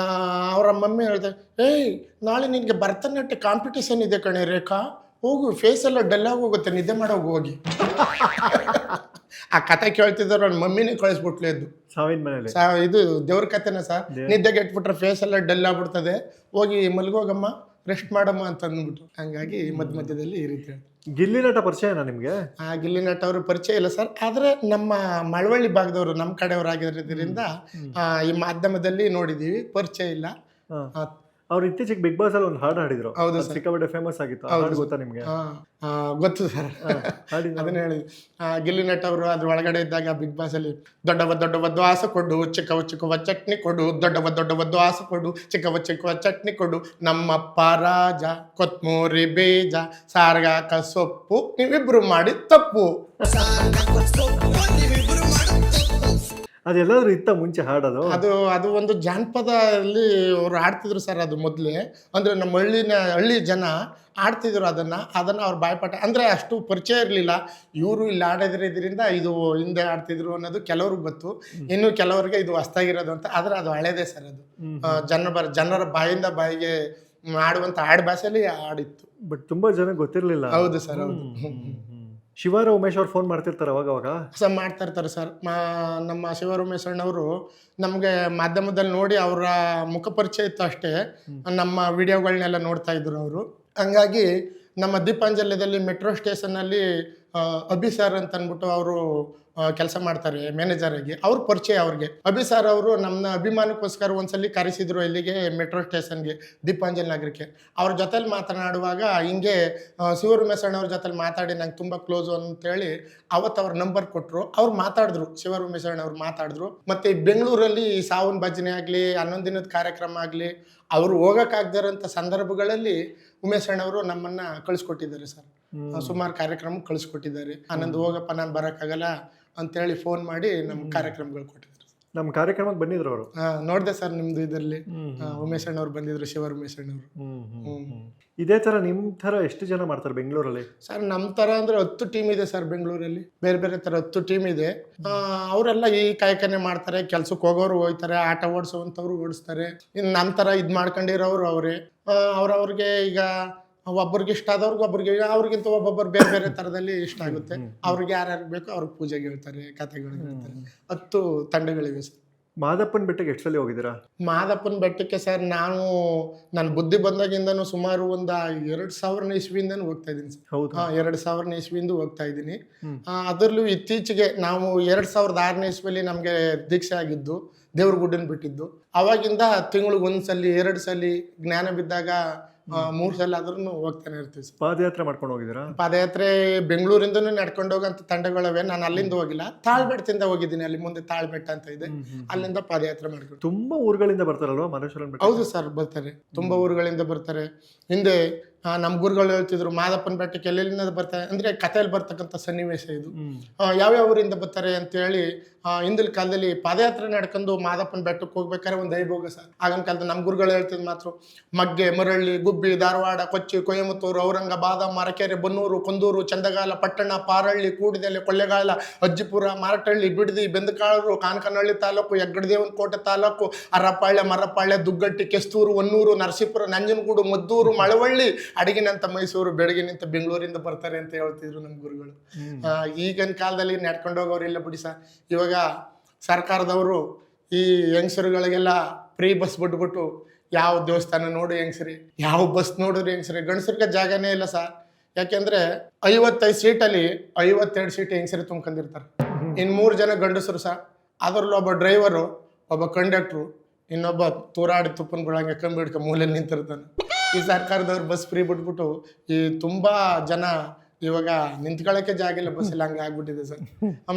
ಅವರ ಮಮ್ಮಿ ಹೇಳ್ತಾರೆ, ಏಯ್ ನಾಳೆ ನಿನಗೆ ಭರತನಾಟ್ಯ ಕಾಂಪಿಟೇಷನ್ ಇದೆ ಕಣೆ ರೇಖಾ, ಹೋಗು, ಫೇಸ್ ಎಲ್ಲ ಡಲ್ಲಾಗಿ ಹೋಗುತ್ತೆ, ನಿದ್ದೆ ಮಾಡೋಗಿ ಹೋಗಿ. ಆ ಕತೆ ಕೇಳ್ತಿದ್ರು ಅವ್ರ ಮಮ್ಮಿನೇ ಕಳಿಸ್ಬಿಟ್ಲು ಎದ್ದು. ಸಾವಿನ ಮನೇಲಿ ಇದು ದೇವ್ರ ಕತೆನ ಸರ್, ನಿದ್ದೆಗೆ ಇಟ್ಬಿಟ್ರೆ ಫೇಸ್ ಎಲ್ಲ ಡಲ್ ಆಗ್ಬಿಡ್ತದೆ, ಹೋಗಿ ಮಲ್ಗೋಗಮ್ಮ, ರೆಸ್ಟ್ ಮಾಡಮ್ಮ ಅಂತ ಅಂದ್ಬಿಟ್ಟು. ಹಂಗಾಗಿ ಮಧ್ಯದಲ್ಲಿ ಈ ರೀತಿ. ಗಿಲ್ಲಿ ನಟ ಪರಿಚಯನಾ ನಿಮ್ಗೆ? ಆ ಗಿಲ್ಲಿ ನಟ ಅವರು ಪರಿಚಯ ಇಲ್ಲ ಸರ್, ಆದ್ರೆ ನಮ್ಮ ಮಳವಳ್ಳಿ ಭಾಗದವರು ನಮ್ಮ ಕಡೆಯವರು ಆಗಿರೋದ್ರಿಂದ ಈ ಮಾಧ್ಯಮದಲ್ಲಿ ನೋಡಿದೀವಿ, ಪರಿಚಯ ಇಲ್ಲ. ಅವ್ರು ಇತ್ತೀಚೆಗೆ ಬಿಗ್ ಬಾಸ್ ಅಲ್ಲಿ ಒಂದು ಹಾಡು ಹಾಡಿದ್ರು. ಹೌದು ಸರ್, ಸಿಕ್ಕಾಪಟ್ಟೆ ಫೇಮಸ್ ಆಗಿತ್ತು. ಹಾಡು ಗೊತ್ತಾ ನಿಮ್ಗೆ? ಗೊತ್ತು ಸರ್, ಅದನ್ನ ಹೇಳಿ. ಗಿಲ್ಲಿ ನಟ ಅವರು ಅದ್ರ ಒಳಗಡೆ ಇದ್ದಾಗ ಬಿಗ್ ಬಾಸ್ ಅಲ್ಲಿ ದೊಡ್ಡವ ದ್ವಾಸ ಕೊಡು, ಚಿಕ್ಕವ ಚಟ್ನಿ ಕೊಡು, ದೊಡ್ಡವ ದ್ವಾಸ ಕೊಡು, ಚಿಕ್ಕವ ಚಟ್ನಿ ಕೊಡು, ನಮ್ಮಪ್ಪ ರಾಜ ಕೊತ್ಮೂರಿ ಬೀಜ ಸಾರ್ಗಾಕ ಸೊಪ್ಪು, ನೀವಿಬ್ರು ಮಾಡಿ ತಪ್ಪು. ಅದೆಲ್ಲಾದ್ರೂ ಇತ್ತ ಮುಂಚೆ ಹಾಡೋದು? ಅದು ಒಂದು ಜಾನಪದಲ್ಲಿ ಅವ್ರು ಆಡ್ತಿದ್ರು ಸರ್. ಅದು ಮೊದಲೇ ಅಂದ್ರೆ ನಮ್ಮ ಹಳ್ಳಿ ಜನ ಆಡ್ತಿದ್ರು ಅದನ್ನ ಅವ್ರ ಬಾಯ್ಪಾಠ ಅಂದ್ರೆ ಅಷ್ಟು ಪರಿಚಯ ಇರಲಿಲ್ಲ. ಇವರು ಇಲ್ಲಿ ಆಡೋದ್ರಿಂದ ಇದು ಹಿಂದೆ ಆಡ್ತಿದ್ರು ಅನ್ನೋದು ಕೆಲವ್ರಿಗೆ ಗೊತ್ತು, ಇನ್ನು ಕೆಲವರಿಗೆ ಇದು ಹೊಸ್ತಾಗಿರೋದು ಅಂತ. ಆದ್ರೆ ಅದು ಹಳೇದೇ ಸರ್. ಅದು ಜನರ ಬಾಯಿಂದ ಬಾಯಿಗೆ ಆಡುವಂತ ಆಡ್ ಭಾಷೆಯಲ್ಲಿ ಆಡಿತ್ತು. ಬಟ್ ತುಂಬಾ ಜನ ಗೊತ್ತಿರ್ಲಿಲ್ಲ. ಹೌದು ಸರ್, ಹೌದು. ಶಿವಾರ ಉಮೇಶ್ ಅವ್ರು ಫೋನ್ ಮಾಡ್ತಿರ್ತಾರೆ ಅವಾಗ ಸರ್, ಮಾಡ್ತಾ ಇರ್ತಾರೆ ಸರ್. ನಮ್ಮ ಶಿವ ಉಮೇಶ್ ಅಣ್ಣವರು ನಮಗೆ ಮಾಧ್ಯಮದಲ್ಲಿ ನೋಡಿ ಅವರ ಮುಖ ಪರಿಚಯ ಇತ್ತು ಅಷ್ಟೇ, ನಮ್ಮ ವಿಡಿಯೋಗಳನ್ನೆಲ್ಲ ನೋಡ್ತಾ ಇದ್ರು ಅವರು. ಹಂಗಾಗಿ ನಮ್ಮ ದೀಪಾಂಜಲ್ಯದಲ್ಲಿ ಮೆಟ್ರೋ ಸ್ಟೇಷನ್ನಲ್ಲಿ ಅಭಿ ಸರ್ ಅಂತ ಅಂದ್ಬಿಟ್ಟು ಅವರು ಕೆಲಸ ಮಾಡ್ತಾರೆ ಮ್ಯಾನೇಜರ್ ಆಗಿ. ಅವ್ರ ಪರಿಚಯ ಅವ್ರಿಗೆ. ಅಭಿ ಸರ್ ಅವರು ನಮ್ಮ ಅಭಿಮಾನಕ್ಕೋಸ್ಕರ ಒಂದ್ಸಲಿ ಕರೆಸಿದ್ರು ಇಲ್ಲಿಗೆ ಮೆಟ್ರೋ ಸ್ಟೇಷನ್ಗೆ, ದೀಪಾಂಜಲಿ ನಗರಕ್ಕೆ. ಅವ್ರ ಜೊತೆಲಿ ಮಾತನಾಡುವಾಗ ಹಿಂಗೆ ಶಿವರುಮೇಶಣ್ಣವ್ರ ಜೊತೆಲಿ ಮಾತಾಡಿ ನಂಗೆ ತುಂಬ ಕ್ಲೋಸು ಅಂತೇಳಿ ಅವತ್ತು ಅವ್ರ ನಂಬರ್ ಕೊಟ್ಟರು. ಅವ್ರು ಮಾತಾಡಿದ್ರು, ಶಿವರುಮೇಶಣ್ಣವ್ರು ಮಾತಾಡಿದ್ರು. ಮತ್ತು ಬೆಂಗಳೂರಲ್ಲಿ ಸಾವನ್ ಭಜನೆ ಆಗಲಿ, 11 ದಿನದ ಕಾರ್ಯಕ್ರಮ ಆಗಲಿ, ಅವರು ಹೋಗೋಕ್ಕಾಗದಿರೋಂಥ ಸಂದರ್ಭಗಳಲ್ಲಿ ಉಮೇಶ್ ಅಣ್ಣವರು ನಮ್ಮನ್ನ ಕಳಿಸ್ಕೊಟ್ಟಿದ್ದಾರೆ ಸರ್. ಸುಮಾರು ಕಾರ್ಯಕ್ರಮ ಕಳಿಸ್ಕೊಟ್ಟಿದ್ದಾರೆ. ಆನಂದ್ ಹೋಗಪ್ಪ, ನಾನು ಬರೋಕ್ಕಾಗಲ್ಲ ಅಂತೇಳಿ ಫೋನ್ ಮಾಡಿ ನಮ್ಮ ಕಾರ್ಯಕ್ರಮಗಳು ಕೊಟ್ಟಿದ್ರು. ನಮ್ಮ ಕಾರ್ಯಕ್ರಮಕ್ಕೆ ಬಂದಿದ್ರು ಅವರು. ನೋಡಿದೆ ಸರ್ ನಿಮ್ದು ಇದರಲ್ಲಿ ಉಮೇಶ್ ಅಣ್ಣವ್ರು ಬಂದಿದ್ರು, ಶಿವ ಉಮೇಶ್ ಅಣ್ಣವರು. ಇದೇ ತರ ನಿಮ್ ತರ ಎಷ್ಟು ಜನ ಮಾಡ್ತಾರೆ ಬೆಂಗಳೂರಲ್ಲಿ? ಸರ್ ನಮ್ಮ ತರ ಅಂದ್ರೆ 10 ಟೀಮ್ ಇದೆ ಸರ್ ಬೆಂಗಳೂರಲ್ಲಿ. ಬೇರೆ ಬೇರೆ ತರ 10 ಟೀಮ್ ಇದೆ. ಅವರೆಲ್ಲ ಈ ಕಾಯಕನೆ ಮಾಡ್ತಾರೆ. ಕೆಲ್ಸಕ್ಕೆ ಹೋಗೋರು ಹೋಗ್ತಾರೆ, ಆಟ ಓಡಿಸುವಂಥವ್ರು ಓಡಿಸ್ತಾರೆ. ಇನ್ನು ನಮ್ಮ ತರ ಇದು ಮಾಡ್ಕೊಂಡಿರೋರು ಅವರೇ. ಅವ್ರವ್ರಿಗೆ ಈಗ ಒಬ್ಬರಿಗೆ ಇಷ್ಟ ಆದವ್ರಿಗೆ, ಅವ್ರಿಗಿಂತ ಒಬ್ಬೊಬ್ಬರು ಬೇರೆ ಬೇರೆ ಥರದಲ್ಲಿ ಇಷ್ಟ ಆಗುತ್ತೆ. ಅವ್ರಿಗೆ ಯಾರ್ಯಾರು ಬೇಕೋ ಅವ್ರಿಗೆ ಪೂಜೆಗೆ ಹೇಳ್ತಾರೆ, ಕಥೆಗಳು ಹೇಳ್ತಾರೆ. 10 ತಂಡಗಳಿವೆ ಸರ್. ಮಾದಪ್ಪನ ಬೆಟ್ಟಕ್ಕೆ ಎಷ್ಟು ಸಲ ಹೋಗಿದ್ದೀರಾ? ಮಾದಪ್ಪನ ಬೆಟ್ಟಕ್ಕೆ ಸರ್ ನನ್ನ ಬುದ್ಧಿ ಬಂದಾಗಿಂದನೂ ಸುಮಾರು ಒಂದು 2000 ಇಸ್ವಿಯಿಂದನೂ ಹೋಗ್ತಾ ಇದ್ದೀನಿ ಸರ್. ಹೌದು, 2000 ಇಸ್ವಿಯಿಂದ ಹೋಗ್ತಾ ಇದ್ದೀನಿ. ಅದರಲ್ಲೂ ಇತ್ತೀಚೆಗೆ ನಾವು 2006 ಇಸ್ವಿಯಲ್ಲಿ ನಮಗೆ ದೀಕ್ಷೆ ಆಗಿದ್ದು, ದೇವ್ರ ಗುಡ್ಡನ್ ಬಿಟ್ಟಿದ್ದು. ಅವಾಗಿಂದ ತಿಂಗಳಿಗೆ 1 ಸಲ 2 ಸಲ ಜ್ಞಾನ ಬಿದ್ದಾಗ 3 ಸಲ ಆದ್ರೂ ಹೋಗ್ತಾನೆ ಇರ್ತೀವಿ ಸರ್. ಪಾದಯಾತ್ರೆ ಮಾಡ್ಕೊಂಡು ಹೋಗಿದ್ದೀರಾ? ಪಾದಯಾತ್ರೆ ಬೆಂಗಳೂರಿಂದನೂ ನಡ್ಕೊಂಡು ಹೋಗಂತ ತಂಡಗಳವೆ. ನಾನು ಅಲ್ಲಿಂದ ಹೋಗಿಲ್ಲ, ತಾಳ್ಬೆಟ್ಟದಿಂದ ಹೋಗಿದ್ದೀನಿ. ಅಲ್ಲಿ ಮುಂದೆ ತಾಳ್ಬೆಟ್ಟ ಅಂತ ಇದೆ, ಅಲ್ಲಿಂದ ಪಾದಯಾತ್ರೆ ಮಾಡ್ಕೊಂಡು. ತುಂಬಾ ಊರುಗಳಿಂದ ಬರ್ತಾರಲ್ವಾ ಮಲ್ಲೇಶ್ವರಂ ಬೆಟ್ಟ? ಹೌದು ಸರ್, ಬರ್ತಾರೆ, ತುಂಬಾ ಊರುಗಳಿಂದ ಬರ್ತಾರೆ. ಹಿಂದೆ ನಮ್ಮ ಗುರುಗಳು ಹೇಳ್ತಿದ್ರು ಮಾದಪ್ಪನ ಬೆಟ್ಟಕ್ಕೆ ಎಲ್ಲೆಲ್ಲಿಂದ ಬರ್ತಾರೆ ಅಂದ್ರೆ ಕಥೆಯಲ್ಲಿ ಬರ್ತಕ್ಕಂಥ ಸನ್ನಿವೇಶ ಇದು. ಯಾವ್ಯಾವ ಊರಿಂದ ಬರ್ತಾರೆ ಅಂತ ಹೇಳಿ ಹಿಂದಿನ ಕಾಲದಲ್ಲಿ ಪಾದಯಾತ್ರೆ ನಡ್ಕೊಂಡು ಮಾದಪ್ಪನ ಬೆಟ್ಟಕ್ಕೆ ಹೋಗ್ಬೇಕಾದ್ರೆ ಒಂದು ವೈಭೋಗ ಸರ್. ಆಗಿನ ಕಾಲದಲ್ಲಿ ನಮ್ಮ ಗುರುಗಳು ಹೇಳ್ತಿದ್ ಮಾತ್ರ ಮಗ್ಗೆ, ಮರಳ್ಳಿ, ಗುಬ್ಬಿ, ಧಾರವಾಡ, ಕೊಚ್ಚಿ, ಕೊಯಮತ್ತೂರು, ಔರಂಗಾಬಾದ, ಮರಕೆರೆ, ಬನ್ನೂರು, ಕುಂದೂರು, ಚಂದಗಾಲ, ಪಟ್ಟಣ, ಪಾರಳ್ಳಿ, ಕೂಡಿದೆಲೆ, ಕೊಳ್ಳೆಗಾಲ, ಅಜ್ಜಿಪುರ, ಮಾರಟಹಳ್ಳಿ, ಬಿಡದಿ, ಬೆಂದಕಾಳೂರು, ಕಾನಕನಹಳ್ಳಿ ತಾಲೂಕು, ಹೆಗ್ಗಡದೇವನಕೋಟೆ ತಾಲೂಕು, ಅರಪಾಳ್ಯ, ಮರಪಾಳ್ಯ, ದುಗ್ಗಟ್ಟಿ, ಕೆಸ್ತೂರು, ಹೊನ್ನೂರು, ನರಸೀಪುರ, ನಂಜನಗೂಡು, ಮದ್ದೂರು, ಮಳವಳ್ಳಿ, ಅಡಗಿನಂತ ಮೈಸೂರು, ಬೆಳಗಿನಿಂತ ಬೆಂಗಳೂರಿಂದ ಬರ್ತಾರೆ ಅಂತ ಹೇಳ್ತಿದ್ರು ನಮ್ಮ ಗುರುಗಳು. ಈಗಿನ ಕಾಲದಲ್ಲಿ ನಡ್ಕೊಂಡು ಹೋಗೋರಿಲ್ಲ ಬಿಡಿ ಸರ್. ಇವಾಗ ಸರ್ಕಾರದವರು ಈ ಹೆಂಗಸರುಗಳಿಗೆಲ್ಲ ಫ್ರೀ ಬಸ್ ಬಿಟ್ಬಿಟ್ಟು ಯಾವ ದೇವಸ್ಥಾನ ನೋಡು ಹೆಂಗಸ್ರಿ, ಯಾವ ಬಸ್ ನೋಡಿದ್ರು ಹೆಂಗಸ್ರಿ. ಗಂಡಸರಿಗೆ ಜಾಗನೇ ಇಲ್ಲ ಸರ್. ಯಾಕೆಂದ್ರೆ 55 ಸೀಟಲ್ಲಿ 52 ಸೀಟ್ ಹೆಂಗಸರಿ ತುಂಬ್ಕೊಂಡಿರ್ತಾರೆ. ಇನ್ನು 3 ಜನ ಗಂಡಸರು ಸರ್. ಅದರಲ್ಲಿ ಒಬ್ಬ ಡ್ರೈವರು, ಒಬ್ಬ ಕಂಡಕ್ಟ್ರು, ಇನ್ನೊಬ್ಬ ತೂರಾಡಿ ತುಪ್ಪನ ಬಿಡಂಗೆ ಕಂಬಿ ಹಿಡ್ಕ ಮೂಲೆಯಲ್ಲಿ ನಿಂತಿರ್ತಾನೆ. ಈ ಸರ್ಕಾರದವ್ರು ಬಸ್ ಫ್ರೀ ಬಿಟ್ಬಿಟ್ಟು ಈ ತುಂಬಾ ಜನ ಇವಾಗ ನಿಂತ್ಕೊಳ್ಳೋಕೆ ಜಾಗ ಇಲ್ಲ, ಬಸ್ ಎಲ್ಲ ಹಂಗೆ ಆಗ್ಬಿಟ್ಟಿದೆ ಸರ್.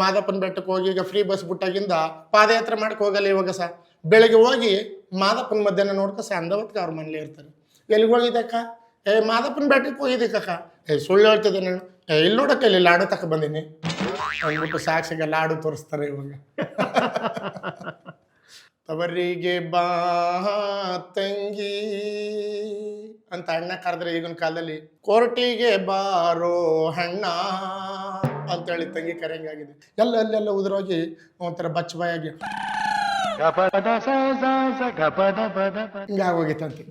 ಮಾದಪ್ಪನ ಬೆಟ್ಟಕ್ಕೆ ಹೋಗಿ ಈಗ ಫ್ರೀ ಬಸ್ ಬಿಟ್ಟಾಗಿಂದ ಪಾದಯಾತ್ರೆ ಮಾಡಕ್ಕೆ ಹೋಗಲ್ಲ ಇವಾಗ ಸರ್. ಬೆಳಗ್ಗೆ ಹೋಗಿ ಮಾದಪ್ಪನ ಮಧ್ಯಾಹ್ನ ನೋಡ್ಕೊ ಸಂಧವತ್ಗೆ ಅವ್ರ ಮನೇಲಿ ಇರ್ತಾರೆ. ಎಲ್ಲಿಗೆ ಹೋಗಿದ್ದಕ್ಕ? ಮಾದಪ್ಪನ ಬೆಟ್ಟಕ್ಕೆ ಹೋಗಿದ್ದಕ್ಕ. ಸುಳ್ಳು ಹೇಳ್ತಿದ್ದೆ ನಾನು. ಇಲ್ಲಿ ನೋಡಕ್ಕೆ ಇಲ್ಲಿ ಲಾಡು ತಕ ಬಂದೀನಿ ಅಂದ್ಬಿಟ್ಟು ಸಾಕ್ಷಿಗೆ ಲಾಡು ತೋರಿಸ್ತಾರೆ ಇವಾಗ. ತವರಿಗೆ ಬಾ ತಂಗಿ ಅಂತ ಅಣ್ಣ ಕರೆದ್ರೆ ಈಗಿನ ಕಾಲದಲ್ಲಿ ಕೋರ್ಟಿಗೆ ಬಾರೋ ಅಣ್ಣ ಅಂತೇಳಿ ತಂಗಿ ಕರೆಯಂಗಾಗಿದೆ. ಅಲ್ಲೆಲ್ಲ ಉದುರೋಗಿ ಒಂಥರ ಬಚ್ಚಬಾಯಾಗಿ ಹಿಂಗಾಗೋಗಿತ್ತಂತೆ.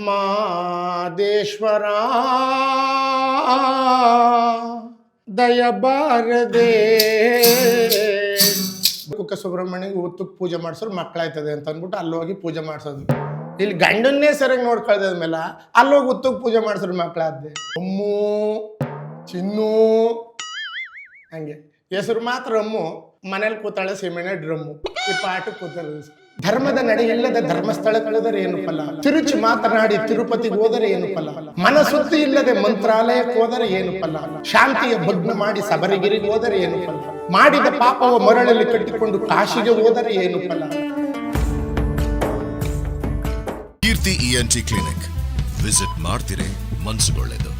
ಮಾದೇಶ್ವರ ದಯಬಾರದೆ ಕುಕ್ಕ ಸುಬ್ರಹ್ಮಣ್ಯಗೆ ಉತ್ತಕ್ಕೆ ಪೂಜೆ ಮಾಡಿಸೋರು ಮಕ್ಕಳಾಯ್ತದೆ ಅಂತ ಅಂದ್ಬಿಟ್ಟು ಅಲ್ಲಿ ಹೋಗಿ ಪೂಜೆ ಮಾಡಿಸೋದು. ಇಲ್ಲಿ ಗಂಡನ್ನೇ ಸರಿಯಾಗಿ ನೋಡ್ಕೊಳ್ದಾದ್ಮೇಲೆ ಅಲ್ಲೋಗಿ ಉತ್ತಕ್ಕೆ ಪೂಜೆ ಮಾಡಿಸೋರು ಮಕ್ಕಳಾದ್ದೆ. ಅಮ್ಮು, ಚಿನ್ನು, ಹಂಗೆ ಹೆಸರು ಮಾತ್ರ ಅಮ್ಮು, ಮನೇಲಿ ಕೂತಾಳೆ ಸೀಮೆಣ್ಣೆ ಡ್ರಮ್ಮು. ಈ ಪಾಠಕ್ಕೆ ಕೂತಾಳೆ. ಧರ್ಮದ ನಡೆ ಇಲ್ಲದೆ ಧರ್ಮಸ್ಥಳ ಕಳೆದರೆ ಏನು ಫಲ, ತಿರುಚಿ ಮಾತನಾಡಿ ತಿರುಪತಿಗೆ ಹೋದರೆ ಏನು ಫಲ, ಮನಸುತ್ತಿ ಇಲ್ಲದೆ ಮಂತ್ರಾಲಯಕ್ಕೆ ಹೋದರೆ ಏನು ಫಲ, ಶಾಂತಿಯ ಭಗ್ನ ಮಾಡಿ ಸಬರಿಗಿರಿಗೆ ಹೋದರೆ ಏನು ಫಲ, ಮಾಡಿದ ಪಾಪವ ಮರಳಲ್ಲಿ ಕಟ್ಟಿಕೊಂಡು ಕಾಶಿಗೆ ಹೋದರೆ ಏನು ಫಲ. ಕೀರ್ತಿ ENT ಕ್ಲಿನಿಕ್ ವಿಸಿಟ್ ಮಾಡ್ತಿರೇ ಮನ್ಸುಗೊಳ್ಳೆದು.